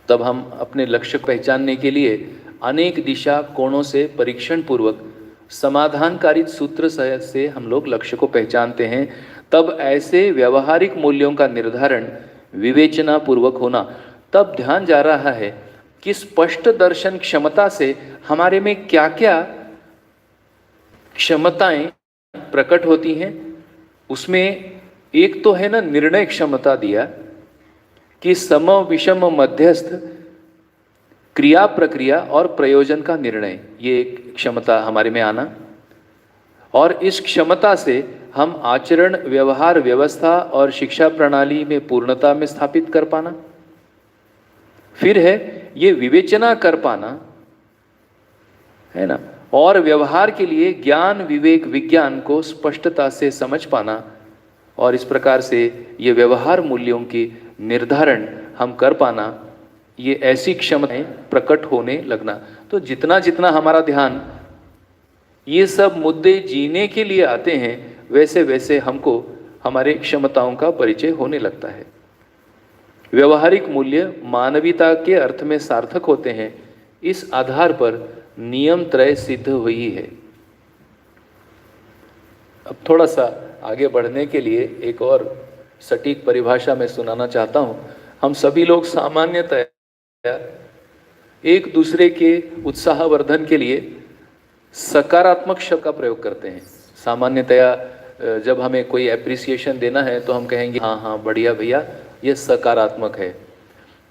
तब हम अपने लक्ष्य को पहचानने के लिए अनेक दिशा कोणों से परीक्षण पूर्वक समाधानकारी सूत्र से हम लोग लक्ष्य को पहचानते हैं। तब ऐसे व्यवहारिक मूल्यों का निर्धारण विवेचना पूर्वक होना। तब ध्यान जा रहा है कि स्पष्ट दर्शन क्षमता से हमारे में क्या क्या क्षमताएं प्रकट होती हैं। उसमें एक तो है ना निर्णय क्षमता दिया कि सम विषम मध्यस्थ क्रिया प्रक्रिया और प्रयोजन का निर्णय, ये एक क्षमता हमारे में आना। और इस क्षमता से हम आचरण, व्यवहार, व्यवस्था और शिक्षा प्रणाली में पूर्णता में स्थापित कर पाना। फिर है ये विवेचना कर पाना, है ना, और व्यवहार के लिए ज्ञान, विवेक, विज्ञान को स्पष्टता से समझ पाना। और इस प्रकार से ये व्यवहार मूल्यों की निर्धारण हम कर पाना, ये ऐसी क्षमताएं प्रकट होने लगना। तो जितना जितना हमारा ध्यान ये सब मुद्दे जीने के लिए आते हैं, वैसे वैसे हमको हमारे क्षमताओं का परिचय होने लगता है। व्यवहारिक मूल्य मानवीयता के अर्थ में सार्थक होते हैं। इस आधार पर नियम त्रय सिद्ध हुई है। अब थोड़ा सा आगे बढ़ने के लिए एक और सटीक परिभाषा मैं सुनाना चाहता हूँ। हम सभी लोग सामान्यतः एक दूसरे के उत्साहवर्धन के लिए सकारात्मक शब्द का प्रयोग करते हैं। सामान्यतया जब हमें कोई एप्रिसिएशन देना है तो हम कहेंगे हाँ हाँ बढ़िया भैया, ये सकारात्मक है।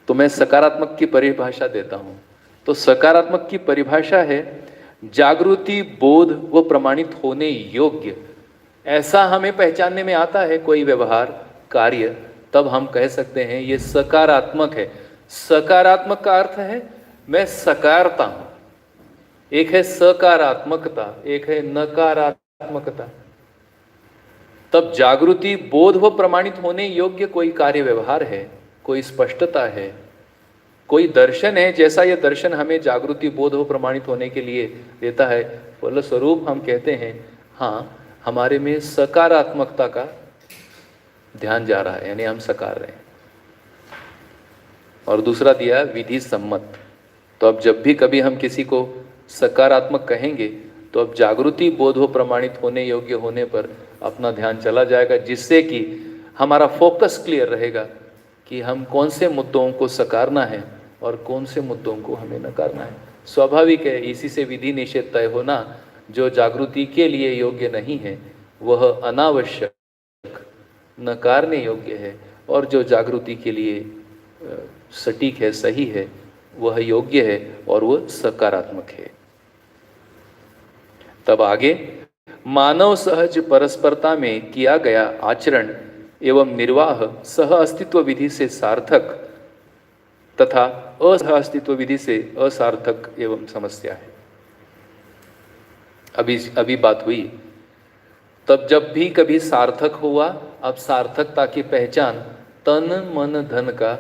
तो मैं सकारात्मक की परिभाषा देता हूँ। तो सकारात्मक की परिभाषा है जागृति, बोध व प्रमाणित होने योग्य। ऐसा हमें पहचानने में आता है कोई व्यवहार, कार्य, तब हम कह सकते हैं ये सकारात्मक है। सकारात्मक का अर्थ है मैं सकारता हूं। एक है सकारात्मकता, एक है नकारात्मकता। तब जागृति, बोध व प्रमाणित होने योग्य कोई कार्य व्यवहार है, कोई स्पष्टता है, कोई दर्शन है। जैसा यह दर्शन हमें जागृति, बोध व प्रमाणित होने के लिए देता है, फलस्वरूप हम कहते हैं हाँ हमारे में सकारात्मकता का ध्यान जा रहा है, यानी हम सकार रहे हैं। और दूसरा दिया विधि सम्मत। तो अब जब भी कभी हम किसी को सकारात्मक कहेंगे तो अब जागृति, बोध व प्रमाणित होने योग्य होने पर अपना ध्यान चला जाएगा, जिससे कि हमारा फोकस क्लियर रहेगा कि हम कौन से मुद्दों को सकारना है और कौन से मुद्दों को हमें नकारना है। स्वाभाविक है, इसी से विधि निषेध तय होना। जो जागृति के लिए योग्य नहीं है वह अनावश्यक नकारने योग्य है, और जो जागृति के लिए सटीक है, सही है, वह योग्य है और वह सकारात्मक है। तब आगे मानव सहज परस्परता में किया गया आचरण एवं निर्वाह सह अस्तित्व विधि से सार्थक तथा असह अस्तित्व विधि से असार्थक एवं समस्या है। अभी बात हुई। तब जब भी कभी सार्थक हुआ, अब सार्थकता की पहचान तन मन धन का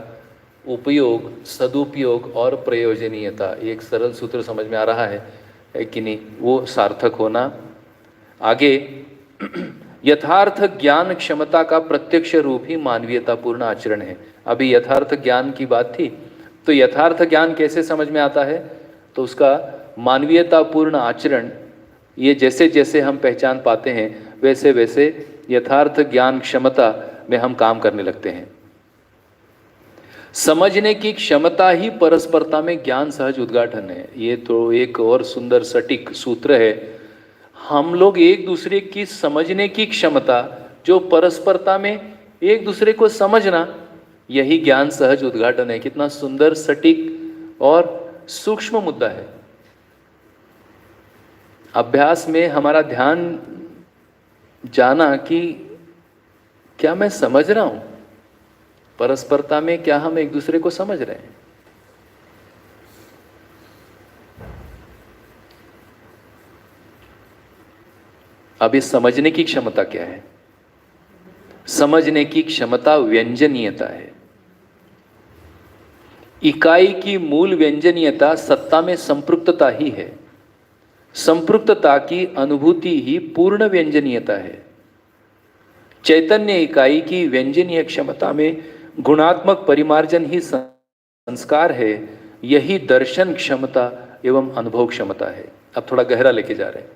उपयोग, सदुपयोग और प्रयोजनीयता, एक सरल सूत्र समझ में आ रहा है कि नहीं, वो सार्थक होना। आगे यथार्थ ज्ञान क्षमता का प्रत्यक्ष रूप ही मानवीयतापूर्ण आचरण है। अभी यथार्थ ज्ञान की बात थी, तो यथार्थ ज्ञान कैसे समझ में आता है, तो उसका मानवीयतापूर्ण आचरण, ये जैसे जैसे हम पहचान पाते हैं वैसे वैसे यथार्थ ज्ञान क्षमता में हम काम करने लगते हैं। समझने की क्षमता ही परस्परता में ज्ञान सहज उद्घाटन है। ये तो एक और सुंदर सटीक सूत्र है। हम लोग एक दूसरे की समझने की क्षमता, जो परस्परता में एक दूसरे को समझना, यही ज्ञान सहज उद्घाटन है। कितना सुंदर, सटीक और सूक्ष्म मुद्दा है। अभ्यास में हमारा ध्यान जाना कि क्या मैं समझ रहा हूं, परस्परता में क्या हम एक दूसरे को समझ रहे हैं। अब इस समझने की क्षमता क्या है? समझने की क्षमता व्यंजनीयता है। इकाई की मूल व्यंजनीयता सत्ता में संपृक्तता ही है। संपृक्तता की अनुभूति ही पूर्ण व्यंजनीयता है। चैतन्य इकाई की व्यंजनीय क्षमता में गुणात्मक परिमार्जन ही संस्कार है। यही दर्शन क्षमता एवं अनुभव क्षमता है। अब थोड़ा गहरा लेके जा रहे हैं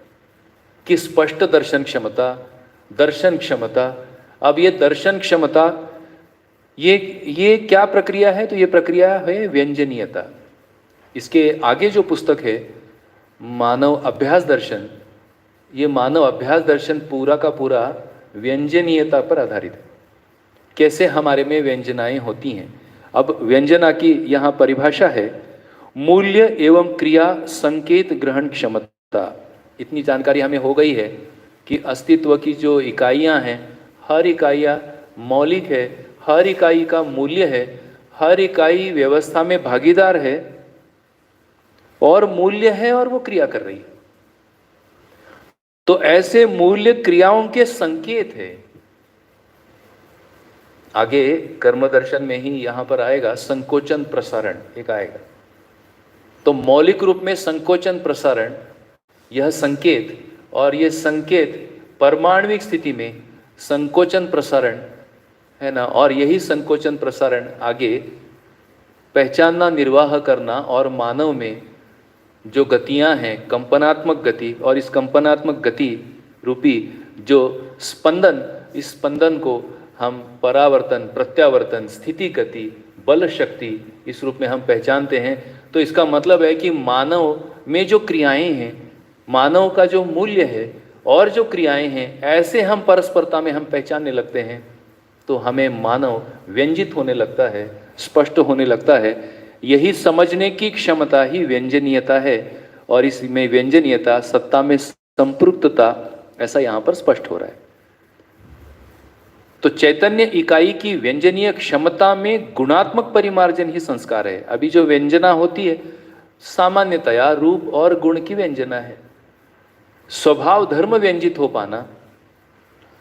कि स्पष्ट दर्शन क्षमता, दर्शन क्षमता। अब ये दर्शन क्षमता ये क्या प्रक्रिया है? तो ये प्रक्रिया है व्यंजनीयता। इसके आगे जो पुस्तक है मानव अभ्यास दर्शन, ये मानव अभ्यास दर्शन पूरा का पूरा व्यंजनीयता पर आधारित है। कैसे हमारे में व्यंजनाएं होती हैं। अब व्यंजना की यहाँ परिभाषा है मूल्य एवं क्रिया संकेत ग्रहण क्षमता। इतनी जानकारी हमें हो गई है कि अस्तित्व की जो इकाइयाँ हैं, हर इकाइयाँ मौलिक है, हर इकाई का मूल्य है, हर इकाई व्यवस्था में भागीदार है और मूल्य है और वो क्रिया कर रही है। तो ऐसे मूल्य क्रियाओं के संकेत है। आगे कर्म दर्शन में ही यहां पर आएगा संकोचन प्रसारण एक आएगा। तो मौलिक रूप में संकोचन प्रसारण यह संकेत, और यह संकेत परमाणविक स्थिति में संकोचन प्रसारण है ना, और यही संकोचन प्रसारण आगे पहचानना, निर्वाह करना और मानव में जो गतियां हैं, कंपनात्मक गति, और इस कंपनात्मक गति रूपी जो स्पंदन, इस स्पंदन को हम परावर्तन, प्रत्यावर्तन, स्थिति गति, बल शक्ति इस रूप में हम पहचानते हैं। तो इसका मतलब है कि मानव में जो क्रियाएं हैं, मानव का जो मूल्य है और जो क्रियाएं हैं, ऐसे हम परस्परता में हम पहचानने लगते हैं तो हमें मानव व्यंजित होने लगता है, स्पष्ट होने लगता है। यही समझने की क्षमता ही व्यंजनीयता है, और इसमें व्यंजनीयता सत्ता में संपृक्तता, ऐसा यहां पर स्पष्ट हो रहा है। तो चैतन्य इकाई की व्यंजनीय क्षमता में गुणात्मक परिमार्जन ही संस्कार है। अभी जो व्यंजना होती है सामान्यतया रूप और गुण की व्यंजना है। स्वभाव धर्म व्यंजित हो पाना,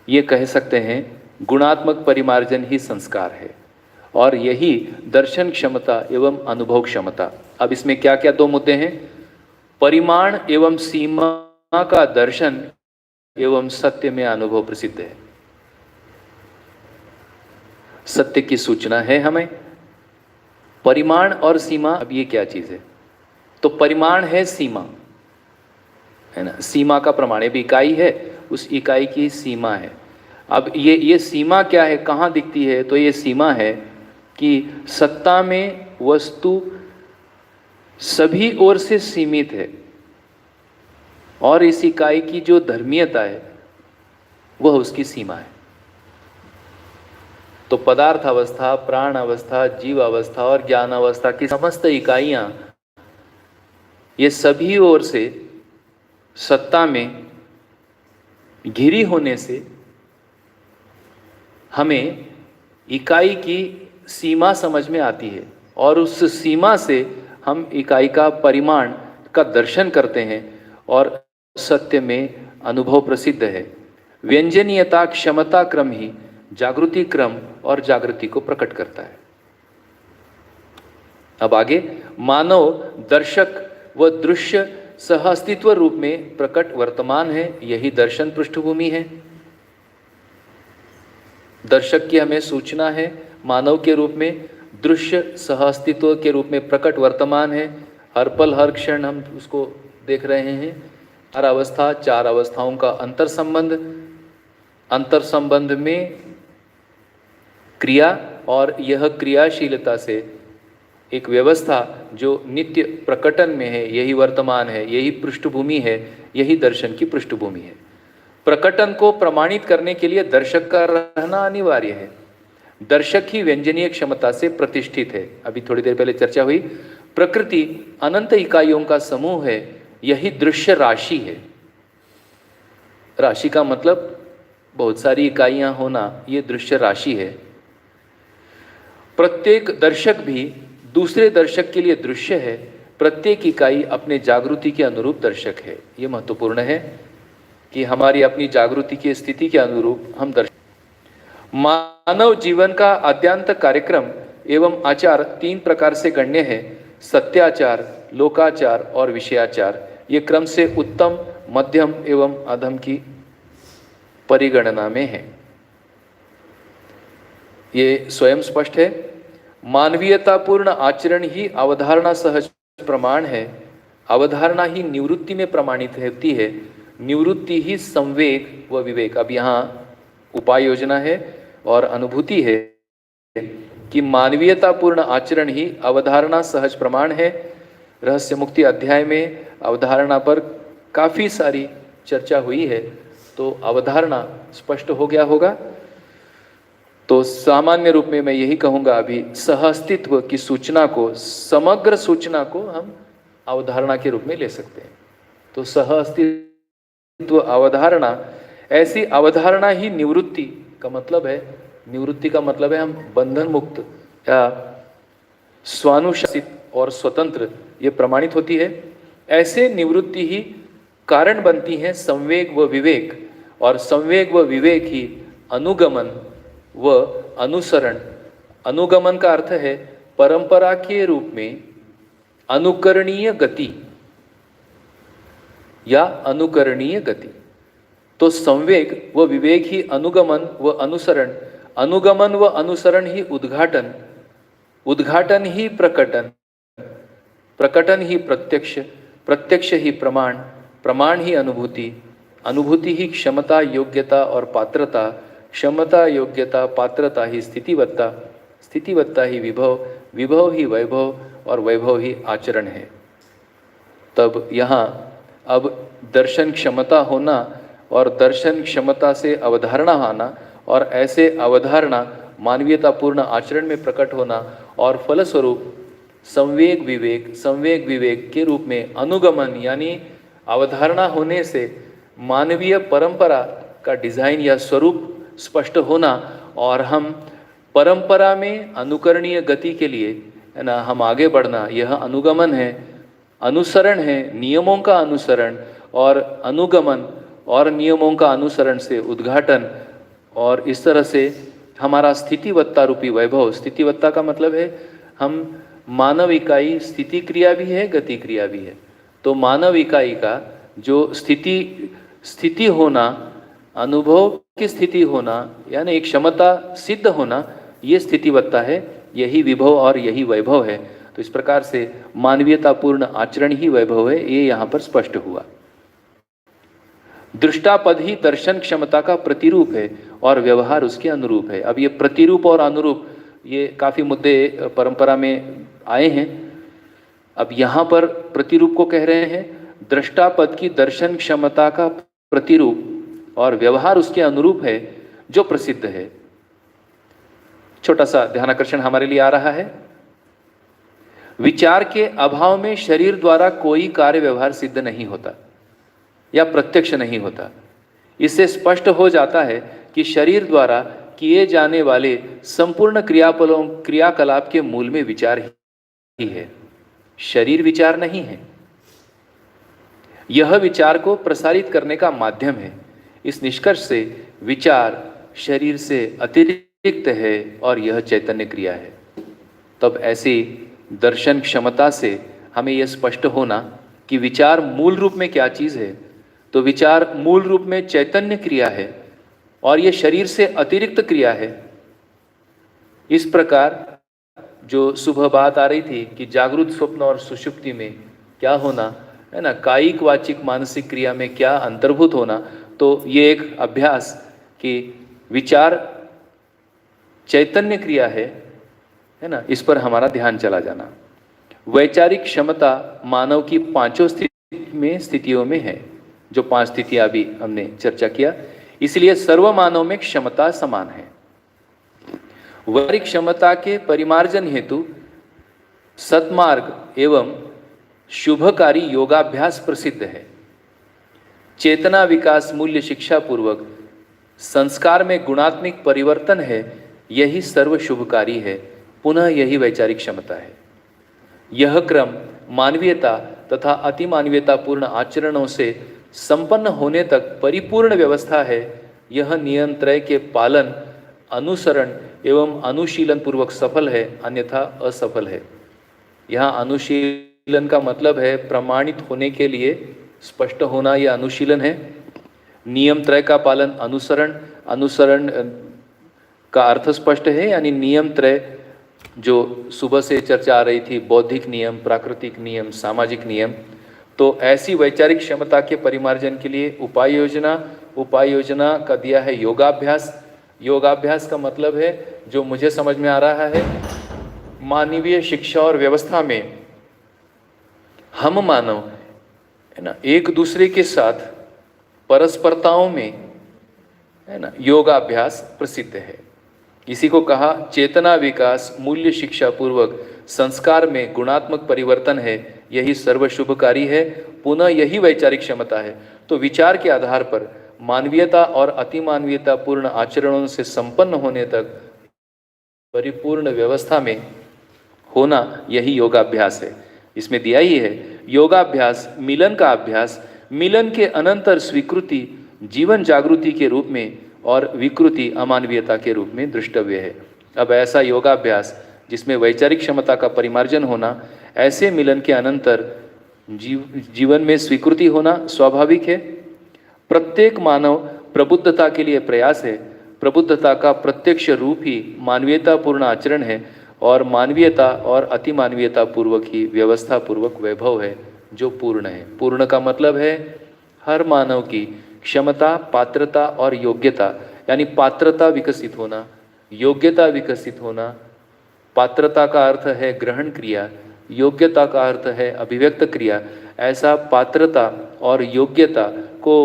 ये कह सकते हैं गुणात्मक परिमार्जन ही संस्कार है, और यही दर्शन क्षमता एवं अनुभव क्षमता। अब इसमें क्या क्या दो मुद्दे हैं? परिमाण एवं सीमा का दर्शन एवं सत्य में अनुभव प्रसिद्ध है। सत्य की सूचना है हमें। परिमाण और सीमा, अब ये क्या चीज है? तो परिमाण है सीमा, है ना, सीमा का प्रमाण, ये भी इकाई है, उस इकाई की सीमा है। अब ये सीमा क्या है, कहाँ दिखती है? तो ये सीमा है कि सत्ता में वस्तु सभी ओर से सीमित है, और इस इकाई की जो धर्मीयता है वह उसकी सीमा है। तो पदार्थ अवस्था, प्राण अवस्था, जीव अवस्था और ज्ञान अवस्था की समस्त इकाइयां, ये सभी ओर से सत्ता में घिरी होने से हमें इकाई की सीमा समझ में आती है, और उस सीमा से हम इकाई का परिमाण का दर्शन करते हैं, और सत्य में अनुभव प्रसिद्ध है। व्यंजनीयता क्षमता क्रम ही जागृति क्रम और जागृति को प्रकट करता है। अब आगे मानव दर्शक व दृश्य सहअस्तित्व रूप में प्रकट वर्तमान है, यही दर्शन पृष्ठभूमि है। दर्शक की हमें सूचना है मानव के रूप में, दृश्य सहअस्तित्व के रूप में प्रकट वर्तमान है। हर पल हर क्षण हम उसको देख रहे हैं। चार अवस्था, चार अवस्थाओं का अंतर संबंध, अंतर संबंध में क्रिया, और यह क्रियाशीलता से एक व्यवस्था जो नित्य प्रकटन में है, यही वर्तमान है, यही पृष्ठभूमि है, यही दर्शन की पृष्ठभूमि है। प्रकटन को प्रमाणित करने के लिए दर्शक का रहना अनिवार्य है। दर्शक ही व्यंजनीय क्षमता से प्रतिष्ठित है। अभी थोड़ी देर पहले चर्चा हुई, प्रकृति अनंत इकाइयों का समूह है, यही दृश्य राशि है। राशि का मतलब बहुत सारी इकाइयां होना, ये दृश्य राशि है। प्रत्येक दर्शक भी दूसरे दर्शक के लिए दृश्य है। प्रत्येक इकाई अपने जागृति के अनुरूप दर्शक है। ये महत्वपूर्ण है कि हमारी अपनी जागृति की स्थिति के अनुरूप हम दर्शक। मानव जीवन का आद्यांत कार्यक्रम एवं आचार 3 प्रकार से गण्य है: सत्याचार, लोकाचार और विषयाचार। ये क्रम से उत्तम, मध्यम एवं अधम की परिगणना में है। ये स्वयं स्पष्ट है। मानवीयतापूर्ण आचरण ही अवधारणा सहज प्रमाण है। अवधारणा ही निवृत्ति में प्रमाणित होती है। निवृत्ति ही संवेग व विवेक। अब यहाँ उपाय योजना है और अनुभूति है कि मानवीयतापूर्ण आचरण ही अवधारणा सहज प्रमाण है। रहस्य मुक्ति अध्याय में अवधारणा पर काफ़ी सारी चर्चा हुई है, तो अवधारणा स्पष्ट हो गया होगा। तो सामान्य रूप में मैं यही कहूँगा, अभी सहअस्तित्व की सूचना को, समग्र सूचना को हम अवधारणा के रूप में ले सकते हैं। तो सहअस्तित्व अवधारणा, ऐसी अवधारणा ही निवृत्ति का मतलब है। निवृत्ति का मतलब है हम बंधन मुक्त या स्वानुशासित और स्वतंत्र, ये प्रमाणित होती है। ऐसे निवृत्ति ही कारण बनती है संवेग व विवेक, और संवेग व विवेक ही अनुगमन व अनुसरण। अनुगमन का अर्थ है परंपरा के रूप में अनुकरणीय गति या अनुकरणीय गति। तो संवेग व विवेक ही अनुगमन व अनुसरण, अनुगमन व अनुसरण ही उद्घाटन, उद्घाटन ही प्रकटन, प्रकटन ही प्रत्यक्ष, प्रत्यक्ष ही प्रमाण, प्रमाण ही अनुभूति, अनुभूति ही क्षमता, योग्यता और पात्रता, क्षमता, योग्यता, पात्रता ही स्थितिवत्ता, स्थितिवत्ता ही विभव, विभव ही वैभव और वैभव ही आचरण है। तब यहाँ अब दर्शन क्षमता होना और दर्शन क्षमता से अवधारणा आना, और ऐसे अवधारणा मानवीयतापूर्ण आचरण में प्रकट होना, और फलस्वरूप संवेग विवेक, संवेग विवेक के रूप में अनुगमन, यानी अवधारणा होने से मानवीय परंपरा का डिजाइन या स्वरूप स्पष्ट होना, और हम परंपरा में अनुकरणीय गति के लिए, है ना, हम आगे बढ़ना, यह अनुगमन है। अनुसरण है नियमों का अनुसरण, और अनुगमन और नियमों का अनुसरण से उद्घाटन, और इस तरह से हमारा स्थितिवत्ता रूपी वैभव। स्थितिवत्ता का मतलब है हम मानव इकाई स्थिति क्रिया भी है, गति क्रिया भी है। तो मानव इकाई का जो स्थिति होना, अनुभव की स्थिति होना, यानी एक क्षमता सिद्ध होना, ये स्थितिवत्ता है, यही विभव और यही वैभव है। तो इस प्रकार से मानवीयतापूर्ण आचरण ही वैभव है, ये यहाँ पर स्पष्ट हुआ। दृष्टापद ही दर्शन क्षमता का प्रतिरूप है और व्यवहार उसके अनुरूप है। अब ये प्रतिरूप और अनुरूप, ये काफ़ी मुद्दे परंपरा में आए हैं। अब यहाँ पर प्रतिरूप को कह रहे हैं, दृष्टापद की दर्शन क्षमता का प्रतिरूप और व्यवहार उसके अनुरूप है, जो प्रसिद्ध है। छोटा सा ध्यानाकर्षण हमारे लिए आ रहा है। विचार के अभाव में शरीर द्वारा कोई कार्य व्यवहार सिद्ध नहीं होता या प्रत्यक्ष नहीं होता। इससे स्पष्ट हो जाता है कि शरीर द्वारा किए जाने वाले संपूर्ण क्रियाकलाप के मूल में विचार ही है, शरीर विचार नहीं है। यह विचार को प्रसारित करने का माध्यम है। इस निष्कर्ष से विचार शरीर से अतिरिक्त है और यह चैतन्य क्रिया है। तब ऐसी दर्शन क्षमता से हमें यह स्पष्ट होना कि विचार मूल रूप में क्या चीज़ है। तो विचार मूल रूप में चैतन्य क्रिया है और यह शरीर से अतिरिक्त क्रिया है। इस प्रकार जो सुबह बात आ रही थी कि जागृत स्वप्न और सुषुप्ति में क्या होना है ना, कायिक वाचिक मानसिक क्रिया में क्या अंतर्भूत होना, तो ये एक अभ्यास कि विचार चैतन्य क्रिया है ना, इस पर हमारा ध्यान चला जाना। वैचारिक क्षमता मानव की पांचों स्थितियों में है, जो 5 स्थितियां अभी हमने चर्चा किया। इसलिए सर्व मानव में क्षमता समान है। वैचारिक क्षमता के परिमार्जन हेतु सत्मार्ग एवं शुभकारी योगाभ्यास प्रसिद्ध है। चेतना विकास मूल्य शिक्षा पूर्वक संस्कार में गुणात्मक परिवर्तन है, यही सर्व शुभकारी है। पुनः यही वैचारिक क्षमता है। यह क्रम मानवीयता तथा अतिमानवीयता पूर्ण आचरणों से संपन्न होने तक परिपूर्ण व्यवस्था है। यह नियंत्रण के पालन अनुसरण एवं अनुशीलन पूर्वक सफल है, अन्यथा असफल है। यहाँ अनुशीलन का मतलब है प्रमाणित होने के लिए स्पष्ट होना, यह अनुशीलन है। नियम त्रय का पालन अनुसरण, अनुसरण का अर्थ स्पष्ट है, यानी नियम त्रय जो सुबह से चर्चा आ रही थी, बौद्धिक नियम, प्राकृतिक नियम, सामाजिक नियम। तो ऐसी वैचारिक क्षमता के परिमार्जन के लिए उपाय योजना, उपाय योजना का दिया है योगाभ्यास। योगाभ्यास का मतलब है, जो मुझे समझ में आ रहा है, मानवीय शिक्षा और व्यवस्था में हम मानव, है ना, एक दूसरे के साथ परस्परताओं में, है ना, योगाभ्यास प्रसिद्ध है। इसी को कहा चेतना विकास, मूल्य शिक्षा पूर्वक संस्कार में गुणात्मक परिवर्तन है, यही सर्वशुभकारी है। पुनः यही वैचारिक क्षमता है। तो विचार के आधार पर मानवीयता और अतिमानवीयता पूर्ण आचरणों से संपन्न होने तक परिपूर्ण व्यवस्था में होना, यही योगाभ्यास है। इसमें दिया ही है, योगाभ्यास मिलन का अभ्यास, मिलन के अनंतर स्वीकृति जीवन जागृति के रूप में और विकृति अमानवीयता के रूप में दृष्टव्य है। अब ऐसा योगाभ्यास जिसमें वैचारिक क्षमता का परिमार्जन होना, ऐसे मिलन के अनंतर जीवन में स्वीकृति होना स्वाभाविक है। प्रत्येक मानव प्रबुद्धता के लिए प्रयास है। प्रबुद्धता का प्रत्यक्ष रूप ही मानवीयता पूर्ण आचरण है और मानवीयता और अतिमानवीयता पूर्वक ही व्यवस्था पूर्वक वैभव है जो पूर्ण है। पूर्ण का मतलब है हर मानव की क्षमता, पात्रता और योग्यता, यानी पात्रता विकसित होना, योग्यता विकसित होना। पात्रता का अर्थ है ग्रहण क्रिया, योग्यता का अर्थ है अभिव्यक्त क्रिया। ऐसा पात्रता और योग्यता को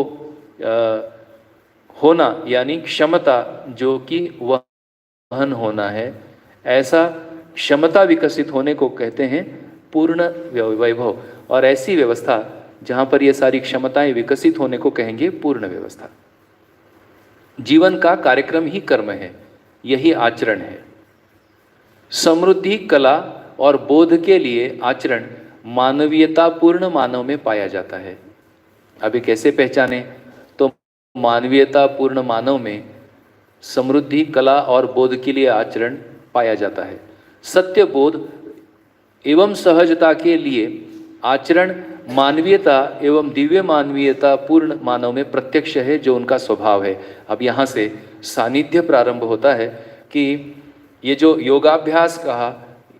होना, यानी क्षमता जो कि वहन होना है, ऐसा क्षमता विकसित होने को कहते हैं पूर्ण वैभव। और ऐसी व्यवस्था जहाँ पर ये सारी क्षमताएं विकसित होने को कहेंगे पूर्ण व्यवस्था। जीवन का कार्यक्रम ही कर्म है, यही आचरण है। समृद्धि, कला और बोध के लिए आचरण मानवीयतापूर्ण मानव में पाया जाता है। अभी कैसे पहचाने? तो मानवीयतापूर्ण मानव में समृद्धि, कला और बोध के लिए आचरण पाया जाता है। सत्य बोध एवं सहजता के लिए आचरण मानवीयता एवं दिव्य मानवीयता पूर्ण मानव में प्रत्यक्ष है, जो उनका स्वभाव है। अब यहाँ से सानिध्य प्रारंभ होता है कि ये जो योगाभ्यास कहा,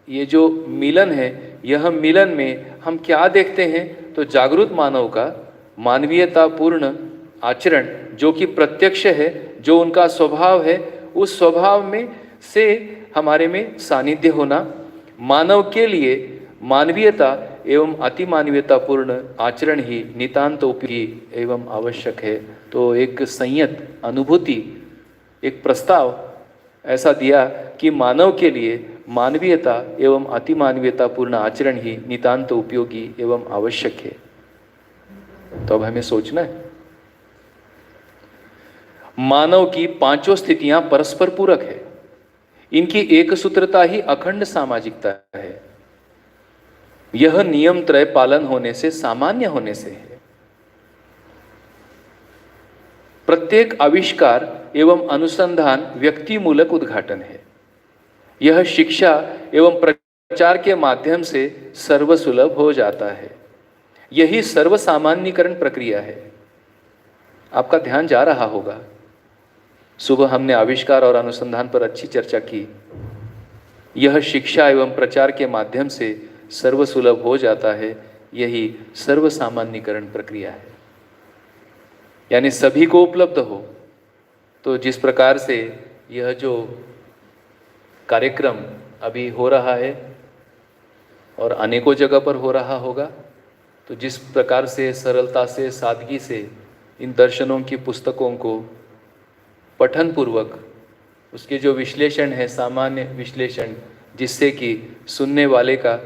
ये जो मिलन है, यह मिलन में हम क्या देखते हैं? तो जागृत मानव का मानवीयता पूर्ण आचरण जो कि प्रत्यक्ष है, जो उनका स्वभाव है, उस स्वभाव में से हमारे में सानिध्य होना। मानव के लिए मानवीयता एवं अतिमानवीयता पूर्ण आचरण ही नितांत उपयोगी एवं आवश्यक है। तो एक संयत अनुभूति, एक प्रस्ताव ऐसा दिया कि मानव के लिए मानवीयता एवं अतिमानवीयता पूर्ण आचरण ही नितांत उपयोगी एवं आवश्यक है। तो अब हमें सोचना है, मानव की पांचों स्थितियां परस्पर पूरक है। इनकी एक सूत्रता ही अखंड सामाजिकता है। यह नियम त्रय पालन होने से, सामान्य होने से है। प्रत्येक आविष्कार एवं अनुसंधान व्यक्ति मूलक उद्घाटन है। यह शिक्षा एवं प्रचार के माध्यम से सर्वसुलभ हो जाता है। यही सर्वसामान्यीकरण प्रक्रिया है। आपका ध्यान जा रहा होगा, सुबह हमने आविष्कार और अनुसंधान पर अच्छी चर्चा की। यह शिक्षा एवं प्रचार के माध्यम से सर्वसुलभ हो जाता है, यही सर्वसामान्यीकरण प्रक्रिया है, यानी सभी को उपलब्ध हो। तो जिस प्रकार से यह जो कार्यक्रम अभी हो रहा है और अनेकों जगह पर हो रहा होगा, तो जिस प्रकार से सरलता से, सादगी से इन दर्शनों की पुस्तकों को पठन पूर्वक उसके जो विश्लेषण है, सामान्य विश्लेषण, जिससे कि सुनने वाले का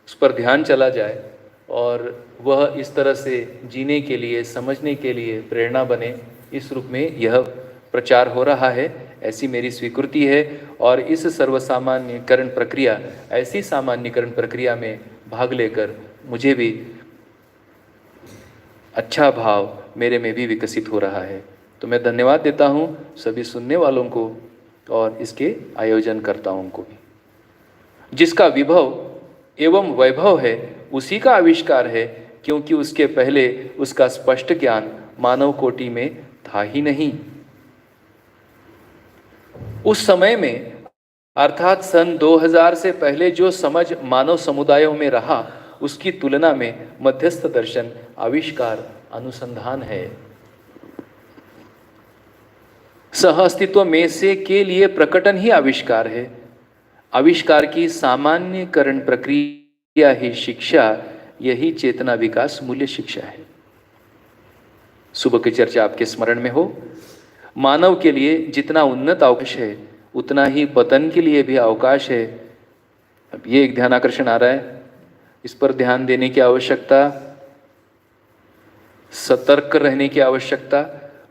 उस पर ध्यान चला जाए और वह इस तरह से जीने के लिए, समझने के लिए प्रेरणा बने, इस रूप में यह प्रचार हो रहा है, ऐसी मेरी स्वीकृति है। और इस सर्वसामान्यीकरण प्रक्रिया, ऐसी सामान्यीकरण प्रक्रिया में भाग लेकर मुझे भी अच्छा भाव मेरे में भी विकसित हो रहा है। तो मैं धन्यवाद देता हूँ सभी सुनने वालों को और इसके आयोजनकर्ताओं को भी। जिसका विभव एवं वैभव है उसी का आविष्कार है, क्योंकि उसके पहले उसका स्पष्ट ज्ञान मानव कोटि में था ही नहीं। उस समय में अर्थात सन 2000 से पहले जो समझ मानव समुदायों में रहा, उसकी तुलना में मध्यस्थ दर्शन आविष्कार अनुसंधान है। सह अस्तित्व में से के लिए प्रकटन ही आविष्कार है। आविष्कार की सामान्यकरण प्रक्रिया ही शिक्षा, यही चेतना विकास मूल्य शिक्षा है। सुबह की चर्चा आपके स्मरण में हो, मानव के लिए जितना उन्नत अवकाश है उतना ही पतन के लिए भी अवकाश है। अब ये एक ध्यान आकर्षण आ रहा है, इस पर ध्यान देने की आवश्यकता, सतर्क रहने की आवश्यकता।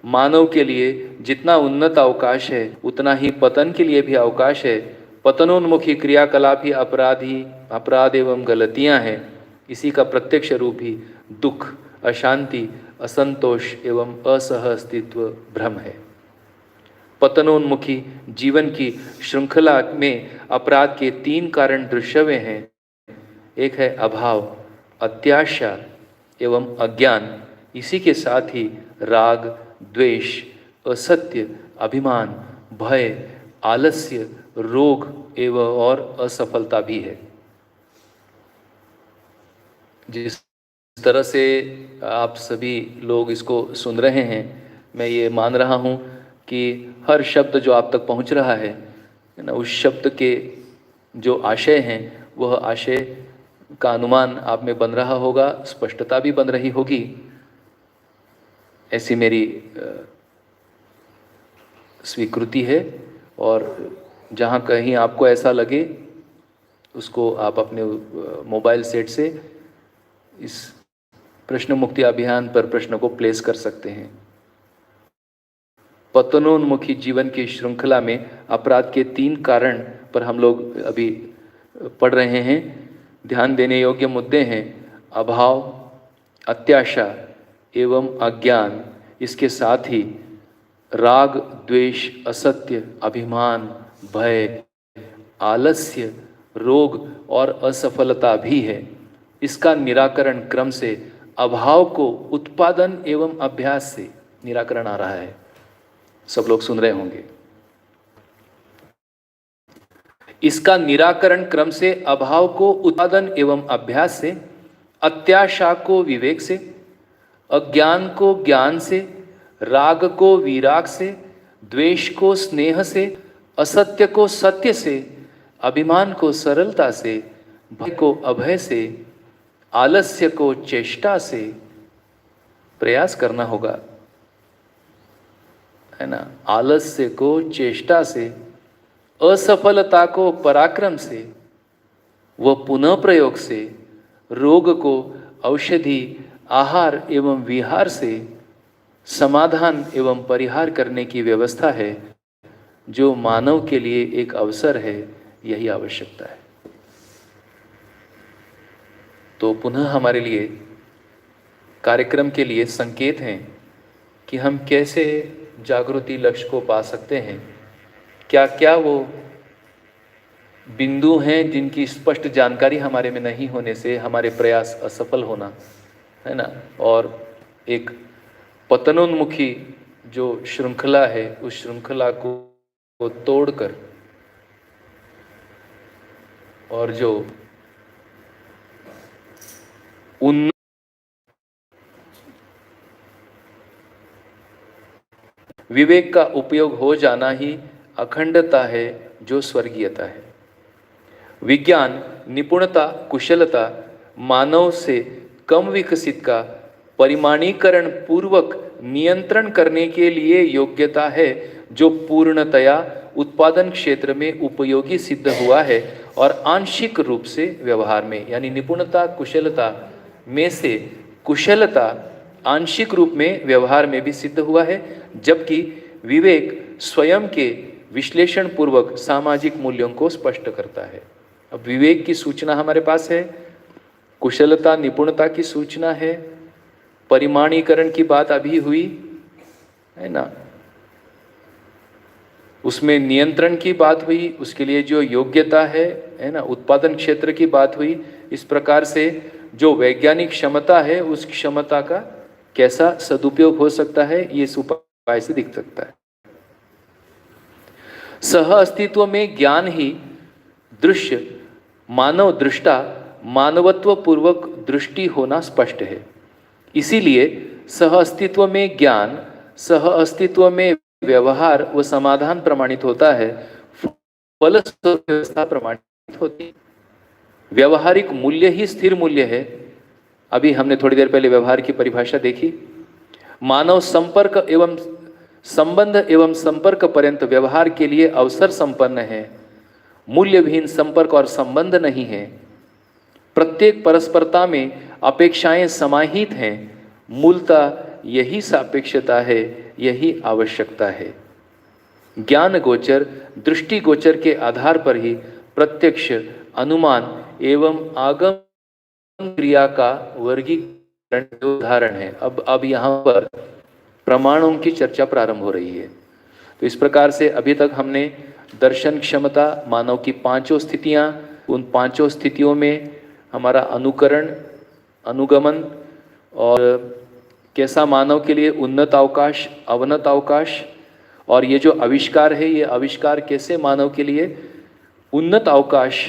मानव के लिए जितना उन्नत अवकाश है उतना ही पतन के लिए भी अवकाश है। पतनोन्मुखी क्रियाकलाप ही अपराध एवं गलतियां हैं। इसी का प्रत्यक्ष रूप ही दुख, अशांति, असंतोष एवं असह अस्तित्व भ्रम है। पतनोन्मुखी जीवन की श्रृंखला में अपराध के 3 कारण दृश्यवे हैं। एक है अभाव, अत्याशा एवं अज्ञान। इसी के साथ ही राग, द्वेष, असत्य, अभिमान, भय, आलस्य, रोग एवं और असफलता भी है। जिस तरह से आप सभी लोग इसको सुन रहे हैं, मैं ये मान रहा हूँ कि हर शब्द जो आप तक पहुँच रहा है ना, उस शब्द के जो आशय हैं वह आशय का अनुमान आप में बन रहा होगा, स्पष्टता भी बन रही होगी। ऐसी मेरी स्वीकृति है। और जहाँ कहीं आपको ऐसा लगे, उसको आप अपने मोबाइल सेट से इस प्रश्न मुक्ति अभियान पर प्रश्न को प्लेस कर सकते हैं। पतनोन्मुखी जीवन की श्रृंखला में अपराध के 3 कारण पर हम लोग अभी पढ़ रहे हैं। ध्यान देने योग्य मुद्दे हैं अभाव, अत्याशा एवं अज्ञान। इसके साथ ही राग, द्वेष, असत्य, अभिमान, भय, आलस्य, रोग और असफलता भी है। इसका निराकरण क्रम से अभाव को उत्पादन एवं अभ्यास से निराकरण आ रहा है। सब लोग सुन रहे होंगे। इसका निराकरण क्रम से अभाव को उत्पादन एवं अभ्यास से, अत्याशा को विवेक से, अज्ञान को ज्ञान से, राग को विराग से, द्वेष को स्नेह से, असत्य को सत्य से, अभिमान को सरलता से, भय को अभय से, आलस्य को चेष्टा से प्रयास करना होगा, है ना। आलस्य को चेष्टा से, असफलता को पराक्रम से, व पुनः प्रयोग से, रोग को औषधि, आहार एवं विहार से समाधान एवं परिहार करने की व्यवस्था है, जो मानव के लिए एक अवसर है। यही आवश्यकता है। तो पुनः हमारे लिए कार्यक्रम के लिए संकेत हैं कि हम कैसे जागृति लक्ष्य को पा सकते हैं। क्या क्या वो बिंदु हैं जिनकी स्पष्ट जानकारी हमारे में नहीं होने से हमारे प्रयास असफल होना, है ना। और एक पतनोन्मुखी जो श्रृंखला है, उस श्रृंखला को तोड़कर और जो विवेक का उपयोग हो जाना ही अखंडता है, जो स्वर्गीयता है। विज्ञान, निपुणता, कुशलता मानव से कम विकसित का परिमाणीकरण पूर्वक नियंत्रण करने के लिए योग्यता है, जो पूर्णतया उत्पादन क्षेत्र में उपयोगी सिद्ध हुआ है और आंशिक रूप से व्यवहार में, यानी निपुणता, कुशलता में से कुशलता आंशिक रूप में व्यवहार में भी सिद्ध हुआ है, जबकि विवेक स्वयं के विश्लेषण पूर्वक सामाजिक मूल्यों को स्पष्ट करता है। अब विवेक की सूचना हमारे पास है, कुशलता, निपुणता की सूचना है, परिमाणीकरण की बात अभी हुई, है ना। उसमें नियंत्रण की बात हुई, उसके लिए जो योग्यता है ना, उत्पादन क्षेत्र की बात हुई। इस प्रकार से जो वैज्ञानिक क्षमता है उस क्षमता का कैसा सदुपयोग हो सकता है, ये इस उपाय से दिख सकता है। सह अस्तित्व में ज्ञान ही दृश्य मानव दृष्टा मानवत्व पूर्वक दृष्टि होना स्पष्ट है। इसीलिए सह अस्तित्व में ज्ञान, सह अस्तित्व में व्यवहार व समाधान प्रमाणित होता है, फलस्वरूप व्यवस्था प्रमाणित होती है। व्यवहारिक मूल्य ही स्थिर मूल्य है। अभी हमने थोड़ी देर पहले व्यवहार की परिभाषा देखी। मानव संपर्क एवं संबंध एवं संपर्क पर्यंत व्यवहार के लिए अवसर संपन्न है, मूल्यविहीन संपर्क और संबंध नहीं है। प्रत्येक परस्परता में अपेक्षाएं समाहित हैं, मूलतः यही सापेक्षता है, यही आवश्यकता है। ज्ञान गोचर, दृष्टि गोचर के आधार पर ही प्रत्यक्ष, अनुमान एवं आगम क्रिया का वर्गीकरण उदाहरण है। अब यहाँ पर प्रमाणों की चर्चा प्रारंभ हो रही है। तो इस प्रकार से अभी तक हमने दर्शन क्षमता, मानव की पांचों स्थितियां, उन पांचों स्थितियों में हमारा अनुकरण, अनुगमन और कैसा मानव के लिए उन्नत अवकाश, अवनत अवकाश, और ये जो आविष्कार है, ये आविष्कार कैसे मानव के लिए उन्नत अवकाश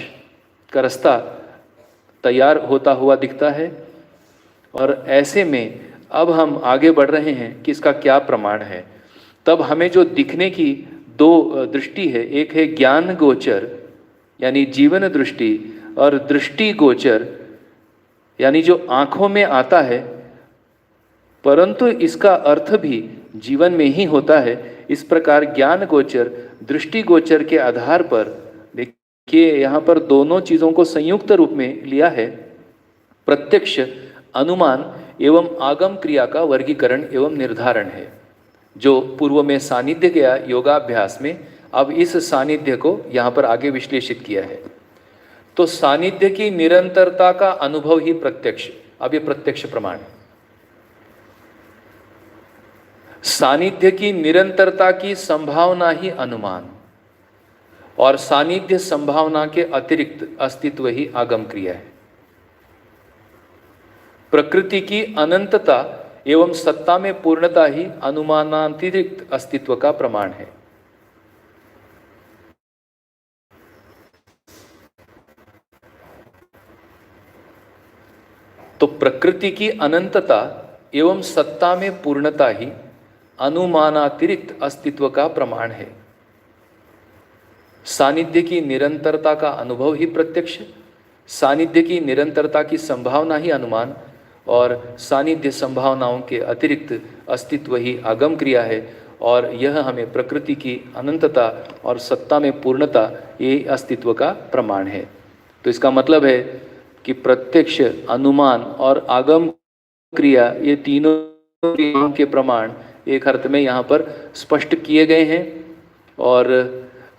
का रास्ता तैयार होता हुआ दिखता है। और ऐसे में अब हम आगे बढ़ रहे हैं कि इसका क्या प्रमाण है। तब हमें जो दिखने की दो दृष्टि है, एक है ज्ञान गोचर यानी जीवन दृष्टि, और दृष्टि गोचर यानी जो आंखों में आता है परंतु इसका अर्थ भी जीवन में ही होता है। इस प्रकार ज्ञान गोचर, दृष्टि गोचर के आधार पर देखिए यहाँ पर दोनों चीज़ों को संयुक्त रूप में लिया है। प्रत्यक्ष, अनुमान एवं आगम क्रिया का वर्गीकरण एवं निर्धारण है, जो पूर्व में सानिध्य गया योगाभ्यास में, अब इस सानिध्य को यहाँ पर आगे विश्लेषित किया है। तो सानिध्य की निरंतरता का अनुभव ही प्रत्यक्ष, अब ये प्रत्यक्ष प्रमाण है। सानिध्य की निरंतरता की संभावना ही अनुमान, और सानिध्य संभावना के अतिरिक्त अस्तित्व ही आगम क्रिया है। प्रकृति की अनंतता एवं सत्ता में पूर्णता ही अनुमानातिरिक्त अस्तित्व का प्रमाण है। तो प्रकृति की अनंतता एवं सत्ता में पूर्णता ही अनुमानातिरिक्त अस्तित्व का प्रमाण है। सानिध्य की निरंतरता का अनुभव ही प्रत्यक्ष, सानिध्य की निरंतरता की संभावना ही अनुमान, और सानिध्य संभावनाओं के अतिरिक्त अस्तित्व ही आगम क्रिया है। और यह हमें प्रकृति की अनंतता और सत्ता में पूर्णता ये अस्तित्व का प्रमाण है। तो इसका मतलब है कि प्रत्यक्ष, अनुमान और आगम क्रिया, ये तीनों क्रियाओं के प्रमाण एक अर्थ में यहाँ पर स्पष्ट किए गए हैं। और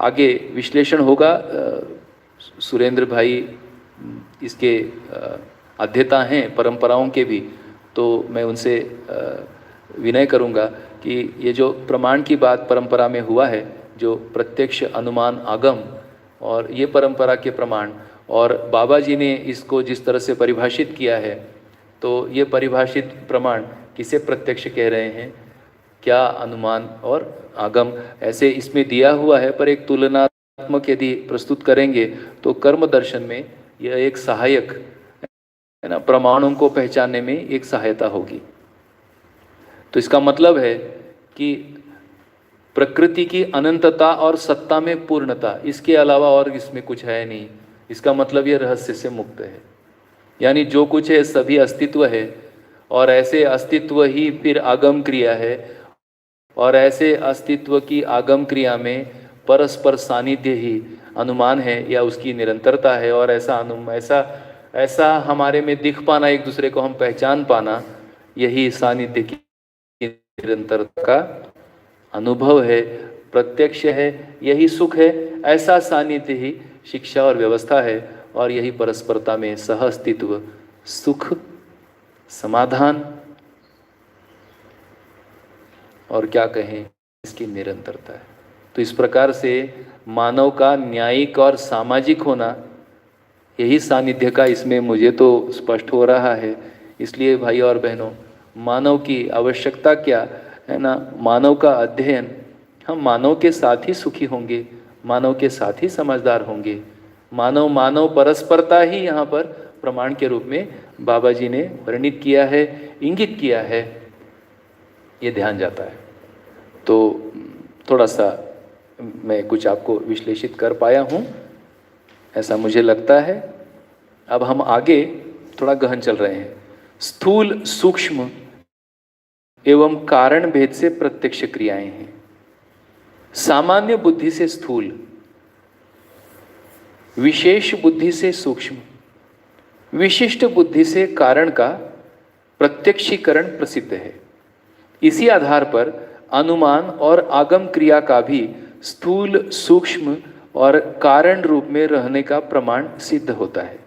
आगे विश्लेषण होगा। सुरेंद्र भाई इसके अध्येता हैं परंपराओं के भी, तो मैं उनसे विनय करूँगा कि ये जो प्रमाण की बात परंपरा में हुआ है, जो प्रत्यक्ष, अनुमान, आगम, और ये परंपरा के प्रमाण, और बाबा जी ने इसको जिस तरह से परिभाषित किया है, तो ये परिभाषित प्रमाण किसे प्रत्यक्ष कह रहे हैं, क्या अनुमान और आगम, ऐसे इसमें दिया हुआ है। पर एक तुलनात्मक यदि प्रस्तुत करेंगे तो कर्म दर्शन में यह एक सहायक है ना, प्रमाणों को पहचानने में एक सहायता होगी। तो इसका मतलब है कि प्रकृति की अनंतता और सत्ता में पूर्णता, इसके अलावा और इसमें कुछ है नहीं। इसका मतलब यह रहस्य से मुक्त है, यानी जो कुछ है सभी अस्तित्व है, और ऐसे अस्तित्व ही फिर आगम क्रिया है, और ऐसे अस्तित्व की आगम क्रिया में परस्पर सानिध्य ही अनुमान है या उसकी निरंतरता है। और ऐसा हमारे में दिख पाना, एक दूसरे को हम पहचान पाना, यही सानिध्य की निरंतरता का अनुभव है, प्रत्यक्ष है, यही सुख है। ऐसा सानिध्य ही शिक्षा और व्यवस्था है, और यही परस्परता में सह अस्तित्व, सुख, समाधान, और क्या कहें, इसकी निरंतरता है। तो इस प्रकार से मानव का न्यायिक और सामाजिक होना, यही सानिध्य का इसमें मुझे तो स्पष्ट हो रहा है। इसलिए भाई और बहनों, मानव की आवश्यकता क्या है ना, मानव का अध्ययन, हम मानव के साथ ही सुखी होंगे, मानव के साथ ही समझदार होंगे। मानव मानव परस्परता ही यहाँ पर प्रमाण के रूप में बाबा जी ने वर्णित किया है, इंगित किया है, ये ध्यान जाता है। तो थोड़ा सा मैं कुछ आपको विश्लेषित कर पाया हूँ, ऐसा मुझे लगता है। अब हम आगे थोड़ा गहन चल रहे हैं। स्थूल सूक्ष्म एवं कारण भेद से प्रत्यक्ष क्रियाएं हैं। सामान्य बुद्धि से स्थूल, विशेष बुद्धि से सूक्ष्म, विशिष्ट बुद्धि से कारण का प्रत्यक्षीकरण प्रसिद्ध है। इसी आधार पर अनुमान और आगम क्रिया का भी स्थूल सूक्ष्म और कारण रूप में रहने का प्रमाण सिद्ध होता है।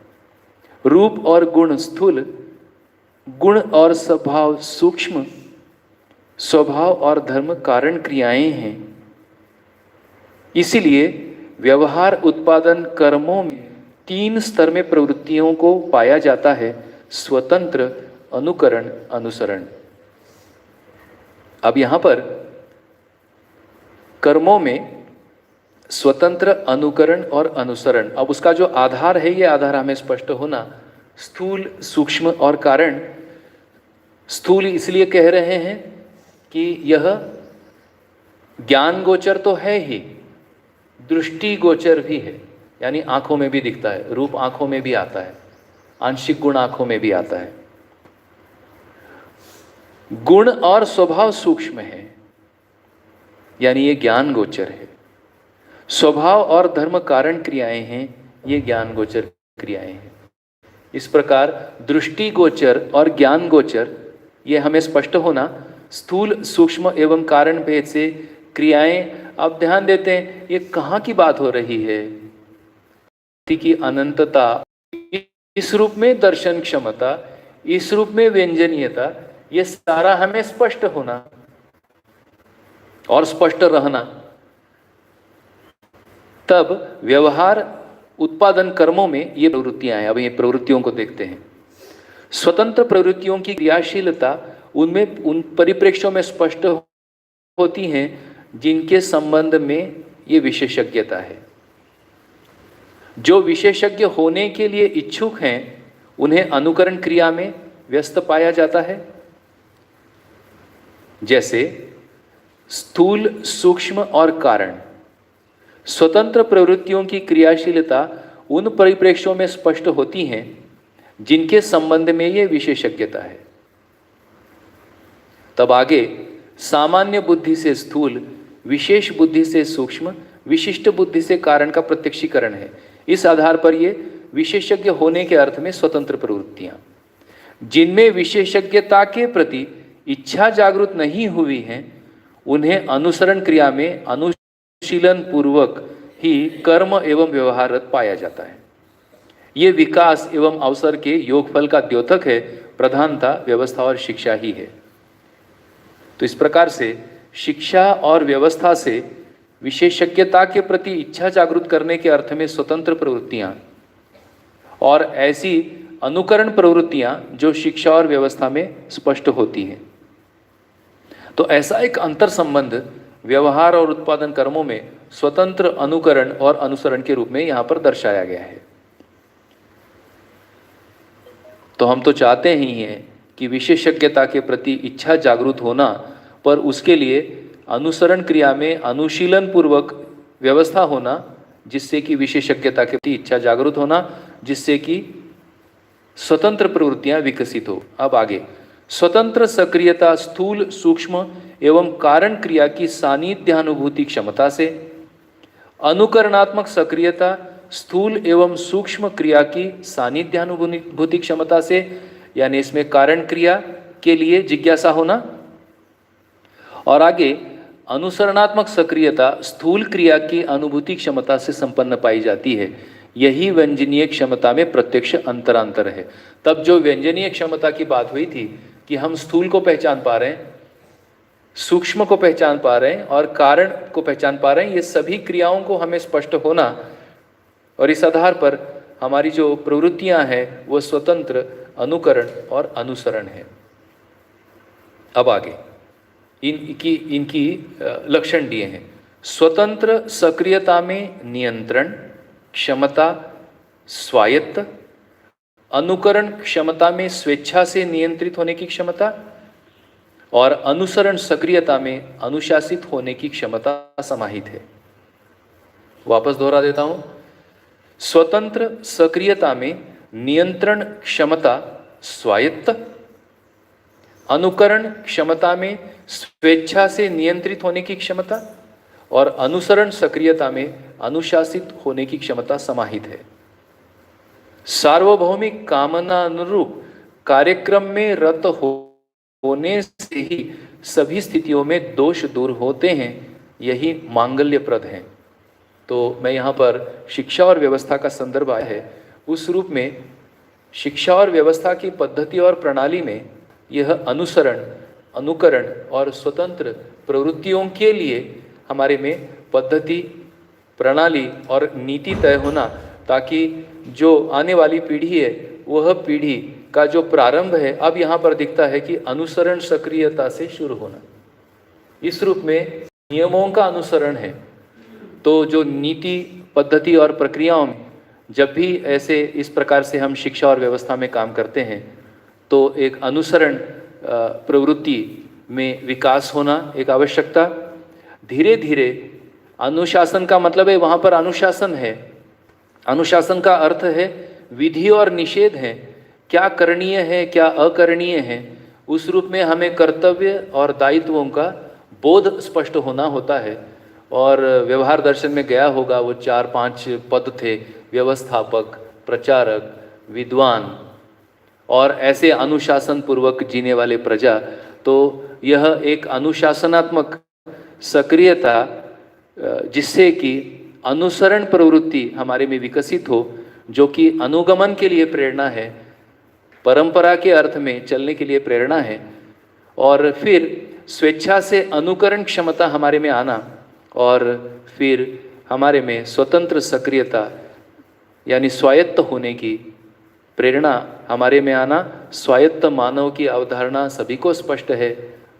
रूप और गुण स्थूल, गुण और स्वभाव सूक्ष्म, स्वभाव और धर्म कारण क्रियाएं हैं। इसीलिए व्यवहार उत्पादन कर्मों में 3 स्तर में प्रवृत्तियों को पाया जाता है: स्वतंत्र, अनुकरण, अनुसरण। अब यहां पर कर्मों में स्वतंत्र, अनुकरण और अनुसरण, अब उसका जो आधार है, ये आधार हमें स्पष्ट होना। स्थूल, सूक्ष्म और कारण। स्थूल इसलिए कह रहे हैं कि यह ज्ञान गोचर तो है ही, दृष्टि गोचर भी है, यानी आंखों में भी दिखता है, रूप आंखों में भी आता है, आंशिक गुण आंखों में भी आता है। गुण और स्वभाव सूक्ष्म है, यानी ये ज्ञान गोचर है। स्वभाव और धर्म कारण क्रियाएं हैं, ये ज्ञान गोचर क्रियाएं हैं। इस प्रकार दृष्टि गोचर और ज्ञान गोचर, ये हमें स्पष्ट होना। स्थूल सूक्ष्म एवं कारण भेद से क्रियाएं, आप ध्यान देते हैं ये कहाँ की बात हो रही है कि अनंतता, इस रूप में दर्शन क्षमता, इस रूप में व्यंजनीयता, ये सारा हमें स्पष्ट होना और स्पष्ट रहना। तब व्यवहार उत्पादन कर्मों में ये प्रवृत्तियां हैं। अब ये प्रवृत्तियों को देखते हैं। स्वतंत्र प्रवृत्तियों की क्रियाशीलता उनमें उन परिप्रेक्ष्यों में स्पष्ट होती हैं जिनके संबंध में ये विशेषज्ञता है। जो विशेषज्ञ होने के लिए इच्छुक हैं उन्हें अनुकरण क्रिया में व्यस्त पाया जाता है। जैसे स्थूल, सूक्ष्म और कारण। स्वतंत्र प्रवृत्तियों की क्रियाशीलता उन परिप्रेक्ष्यों में स्पष्ट होती हैं जिनके संबंध में ये विशेषज्ञता है। तब आगे सामान्य बुद्धि से स्थूल, विशेष बुद्धि से सूक्ष्म, विशिष्ट बुद्धि से कारण का प्रत्यक्षीकरण है। इस आधार पर ये विशेषज्ञ होने के अर्थ में स्वतंत्र प्रवृत्तियां, जिनमें विशेषज्ञता के प्रति इच्छा जागृत नहीं हुई है, उन्हें अनुसरण क्रिया में अनुशीलन पूर्वक ही कर्म एवं व्यवहारत पाया जाता है। ये विकास एवं अवसर के योगफल का द्योतक है, प्रधानता व्यवस्था और शिक्षा ही है। तो इस प्रकार से शिक्षा और व्यवस्था से विशेषज्ञता के प्रति इच्छा जागृत करने के अर्थ में स्वतंत्र प्रवृत्तियां और ऐसी अनुकरण प्रवृत्तियां जो शिक्षा और व्यवस्था में स्पष्ट होती हैं। तो ऐसा एक अंतर संबंध व्यवहार और उत्पादन कर्मों में स्वतंत्र अनुकरण और अनुसरण के रूप में यहां पर दर्शाया गया है। तो हम तो चाहते ही हैं कि विशेषज्ञता के प्रति इच्छा जागृत होना, पर उसके लिए अनुसरण क्रिया में अनुशीलन पूर्वक व्यवस्था होना, जिससे कि विशेषज्ञता के प्रति इच्छा जागृत होना, जिससे कि स्वतंत्र प्रवृत्तियां विकसित हो। अब आगे स्वतंत्र सक्रियता स्थूल, सूक्ष्म एवं कारण क्रिया की सानिध्यानुभूति क्षमता से, अनुकरणात्मक सक्रियता स्थूल एवं सूक्ष्म क्रिया की सानिध्यानुभूति क्षमता से, यानी इसमें कारण क्रिया के लिए जिज्ञासा होना। और आगे अनुसरणात्मक सक्रियता स्थूल क्रिया की अनुभूति क्षमता से संपन्न पाई जाती है। यही व्यंजनीय क्षमता में प्रत्यक्ष अंतरांतर है। तब जो व्यंजनीय क्षमता की बात हुई थी कि हम स्थूल को पहचान पा रहे हैं, सूक्ष्म को पहचान पा रहे हैं और कारण को पहचान पा रहे हैं। ये सभी क्रियाओं को हमें स्पष्ट होना और इस आधार पर हमारी जो प्रवृत्तियां हैं वो स्वतंत्र, अनुकरण और अनुसरण है। अब आगे इनकी लक्षण दिए हैं। स्वतंत्र सक्रियता में नियंत्रण क्षमता, स्वायत्त। अनुकरण क्षमता में स्वेच्छा से नियंत्रित होने की क्षमता और अनुसरण सक्रियता में अनुशासित होने की क्षमता समाहित है। वापस दोहरा देता हूं। स्वतंत्र सक्रियता में नियंत्रण क्षमता स्वायत्त, अनुकरण क्षमता में स्वेच्छा से नियंत्रित होने की क्षमता और अनुसरण सक्रियता में अनुशासित होने की क्षमता समाहित है। सार्वभौमिक कामना अनुरूप कार्यक्रम में रत होने से ही सभी स्थितियों में दोष दूर होते हैं, यही मांगल्यप्रद है। तो मैं यहाँ पर शिक्षा और व्यवस्था का संदर्भ आया है, उस रूप में शिक्षा और व्यवस्था की पद्धति और प्रणाली में यह अनुसरण, अनुकरण और स्वतंत्र प्रवृत्तियों के लिए हमारे में पद्धति, प्रणाली और नीति तय होना, ताकि जो आने वाली पीढ़ी है वह पीढ़ी का जो प्रारंभ है अब यहाँ पर दिखता है कि अनुसरण सक्रियता से शुरू होना। इस रूप में नियमों का अनुसरण है। तो जो नीति, पद्धति और प्रक्रियाओं में जब भी ऐसे इस प्रकार से हम शिक्षा और व्यवस्था में काम करते हैं तो एक अनुसरण प्रवृत्ति में विकास होना एक आवश्यकता। धीरे धीरे अनुशासन का मतलब है वहाँ पर अनुशासन है। अनुशासन का अर्थ है विधि और निषेध है, क्या करणीय है क्या अकरणीय है। उस रूप में हमें कर्तव्य और दायित्वों का बोध स्पष्ट होना होता है। और व्यवहार दर्शन में गया होगा वो 4-5 पद थे, व्यवस्थापक, प्रचारक, विद्वान और ऐसे अनुशासन पूर्वक जीने वाले प्रजा। तो यह एक अनुशासनात्मक सक्रियता जिससे कि अनुसरण प्रवृत्ति हमारे में विकसित हो, जो कि अनुगमन के लिए प्रेरणा है, परंपरा के अर्थ में चलने के लिए प्रेरणा है। और फिर स्वेच्छा से अनुकरण क्षमता हमारे में आना और फिर हमारे में स्वतंत्र सक्रियता यानी स्वायत्त होने की प्रेरणा हमारे में आना। स्वायत्त मानव की अवधारणा सभी को स्पष्ट है,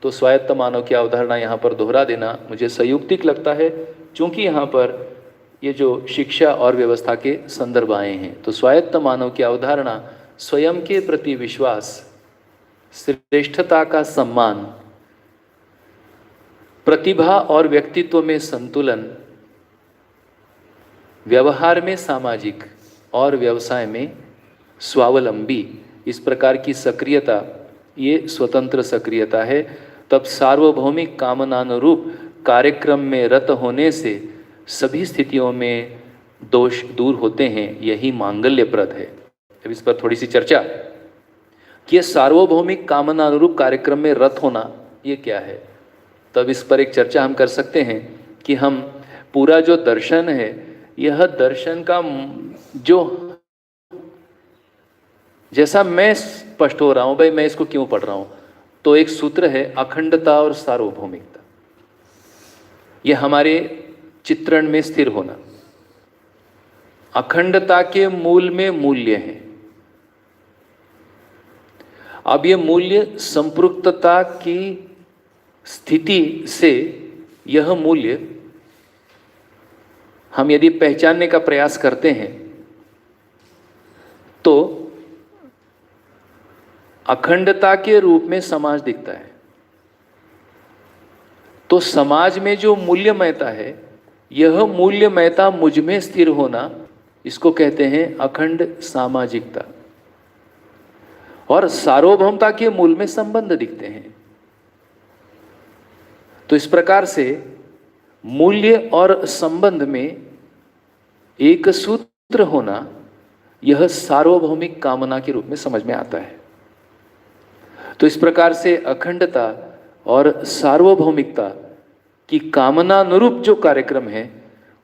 तो स्वायत्त मानव की अवधारणा यहाँ पर दोहरा देना मुझे संयुक्तिक लगता है, क्योंकि यहाँ पर ये जो शिक्षा और व्यवस्था के संदर्भ आए हैं। तो स्वायत्त मानव की अवधारणा स्वयं के प्रति विश्वास, श्रेष्ठता का सम्मान, प्रतिभा और व्यक्तित्व में संतुलन, व्यवहार में सामाजिक और व्यवसाय में स्वावलंबी, इस प्रकार की सक्रियता ये स्वतंत्र सक्रियता है। तब सार्वभौमिक कामनानुरूप कार्यक्रम में रत होने से सभी स्थितियों में दोष दूर होते हैं, यही मांगल्यप्रद है। अब इस पर थोड़ी सी चर्चा कि ये सार्वभौमिक कामनानुरूप कार्यक्रम में रत होना ये क्या है। तब इस पर एक चर्चा हम कर सकते हैं कि हम पूरा जो दर्शन है, यह दर्शन का जो जैसा मैं स्पष्ट हो रहा हूं, भाई मैं इसको क्यों पढ़ रहा हूं, तो एक सूत्र है अखंडता और सार्वभौमिकता। यह हमारे चित्रण में स्थिर होना। अखंडता के मूल में मूल्य है। अब ये मूल्य संपृक्तता की स्थिति से यह मूल्य हम यदि पहचानने का प्रयास करते हैं तो अखंडता के रूप में समाज दिखता है। तो समाज में जो मूल्यमयता है, यह मूल्यमयता मुझ में स्थिर होना, इसको कहते हैं अखंड सामाजिकता। और सार्वभौमता के मूल में संबंध दिखते हैं। तो इस प्रकार से मूल्य और संबंध में एक सूत्र होना, यह सार्वभौमिक कामना के रूप में समझ में आता है। तो इस प्रकार से अखंडता और सार्वभौमिकता की कामनानुरूप जो कार्यक्रम है,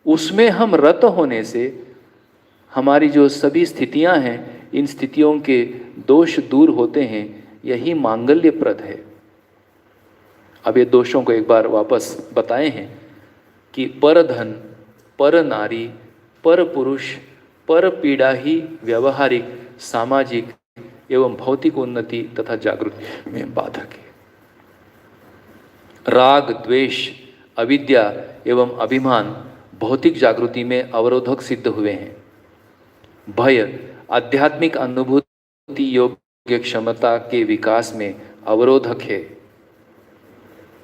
उसमें हम रत होने से हमारी जो सभी स्थितियां हैं, इन स्थितियों के दोष दूर होते हैं, यही मांगल्यप्रद है। अब ये दोषों को एक बार वापस बताए हैं कि पर धन, पर नारी, पर पुरुष, पर पीड़ा ही व्यवहारिक, सामाजिक एवं भौतिक उन्नति तथा जागृति में बाधक है। राग, द्वेष, अविद्या एवं अभिमान भौतिक जागृति में अवरोधक सिद्ध हुए हैं। भय आध्यात्मिक अनुभूति योग्य क्षमता के विकास में अवरोधक है।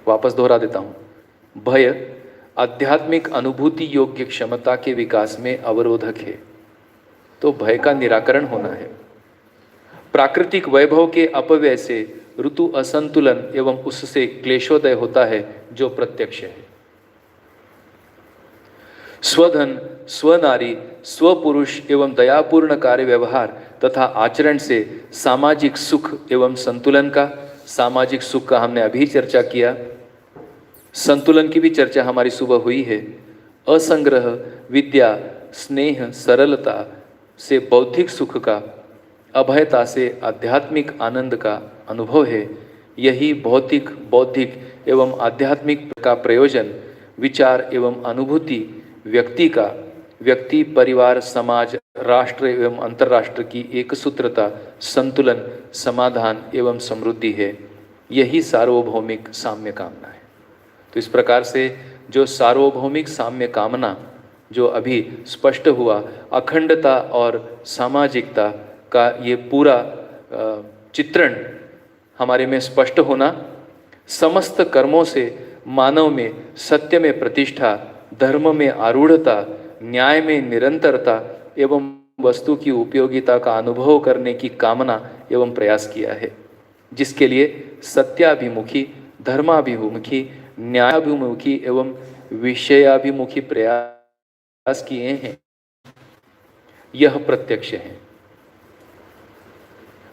वापस दोहरा देता हूं, भय आध्यात्मिक अनुभूति योग्य क्षमता के विकास में अवरोधक है। तो भय का निराकरण होना है। प्राकृतिक वैभव के अपव्यय से ऋतु असंतुलन एवं उससे क्लेशोदय होता है, जो प्रत्यक्ष है। स्वधन, स्वनारी, स्वपुरुष एवं दयापूर्ण कार्य व्यवहार तथा आचरण से सामाजिक सुख एवं संतुलन का, सामाजिक सुख का हमने अभी चर्चा किया, संतुलन की भी चर्चा हमारी सुबह हुई है। असंग्रह, विद्या, स्नेह, सरलता से बौद्धिक सुख का, अभयता से आध्यात्मिक आनंद का अनुभव है। यही भौतिक, बौद्धिक एवं आध्यात्मिक का प्रयोजन, विचार एवं अनुभूति व्यक्ति का, व्यक्ति, परिवार, समाज, राष्ट्र एवं अंतर्राष्ट्र की एक सूत्रता, संतुलन, समाधान एवं समृद्धि है। यही सार्वभौमिक साम्य कामना है। तो इस प्रकार से जो सार्वभौमिक साम्य कामना जो अभी स्पष्ट हुआ, अखंडता और सामाजिकता का ये पूरा चित्रण हमारे में स्पष्ट होना, समस्त कर्मों से मानव में सत्य में प्रतिष्ठा, धर्म में आरूढ़ता, न्याय में निरंतरता एवं वस्तु की उपयोगिता का अनुभव करने की कामना एवं प्रयास किया है, जिसके लिए सत्याभिमुखी, धर्माभिमुखी, न्यायाभिमुखी एवं विषयाभिमुखी प्रयास किए हैं। यह प्रत्यक्ष है।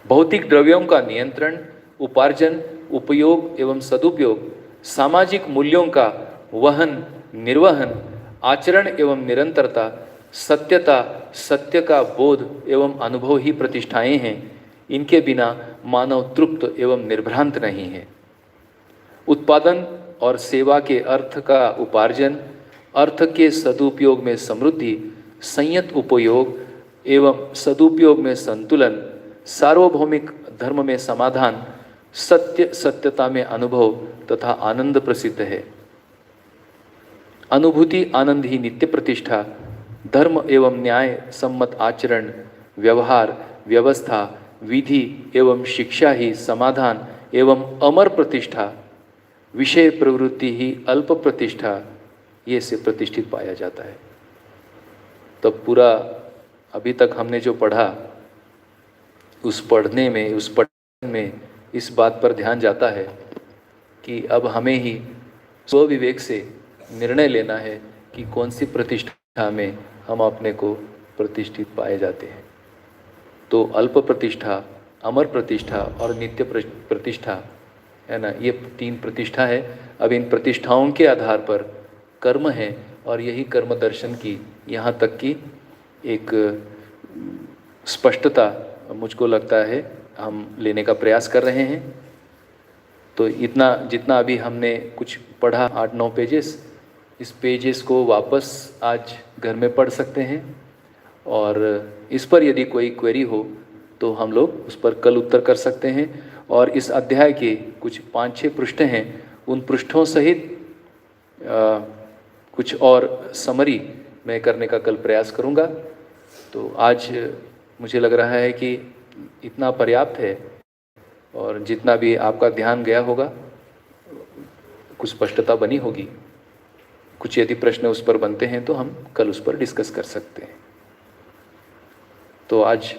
भौतिक द्रव्यों का नियंत्रण, उपार्जन, उपयोग एवं सदुपयोग, सामाजिक मूल्यों का वहन, निर्वहन, आचरण एवं निरंतरता, सत्यता, सत्य का बोध एवं अनुभव ही प्रतिष्ठाएं हैं। इनके बिना मानव तृप्त एवं निर्भ्रांत नहीं है। उत्पादन और सेवा के अर्थ का उपार्जन, अर्थ के सदुपयोग में समृद्धि, संयत उपयोग एवं सदुपयोग में संतुलन, सार्वभौमिक धर्म में समाधान, सत्य सत्यता में अनुभव तथा आनंद प्रसिद्ध है। अनुभूति आनंद ही नित्य प्रतिष्ठा, धर्म एवं न्याय सम्मत आचरण, व्यवहार, व्यवस्था, विधि एवं शिक्षा ही समाधान एवं अमर प्रतिष्ठा, विषय प्रवृत्ति ही अल्प प्रतिष्ठा, ये से प्रतिष्ठित पाया जाता है। तो पूरा अभी तक हमने जो पढ़ा, उस पढ़ने में, उस पठन में इस बात पर ध्यान जाता है कि अब हमें ही स्वविवेक से निर्णय लेना है कि कौन सी प्रतिष्ठा में हम अपने को प्रतिष्ठित पाए जाते हैं। तो अल्प प्रतिष्ठा, अमर प्रतिष्ठा और नित्य प्रतिष्ठा है ना, ये 3 प्रतिष्ठा है। अब इन प्रतिष्ठाओं के आधार पर कर्म है और यही कर्म दर्शन की यहाँ तक की एक स्पष्टता मुझको लगता है हम लेने का प्रयास कर रहे हैं। तो इतना जितना अभी हमने कुछ पढ़ा 8-9 पेजेस, इस पेजेस को वापस आज घर में पढ़ सकते हैं और इस पर यदि कोई क्वेरी हो तो हम लोग उस पर कल उत्तर कर सकते हैं। और इस अध्याय के कुछ 5-6 पृष्ठ हैं, उन पृष्ठों सहित कुछ और समरी मैं करने का कल प्रयास करूँगा। तो आज मुझे लग रहा है कि इतना पर्याप्त है और जितना भी आपका ध्यान गया होगा कुछ स्पष्टता बनी होगी। कुछ यदि प्रश्न उस पर बनते हैं तो हम कल उस पर डिस्कस कर सकते हैं। तो आज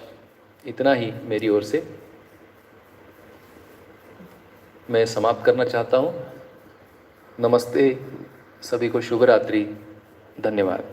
इतना ही मेरी ओर से मैं समाप्त करना चाहता हूँ। नमस्ते, सभी को शुभ रात्रि, धन्यवाद।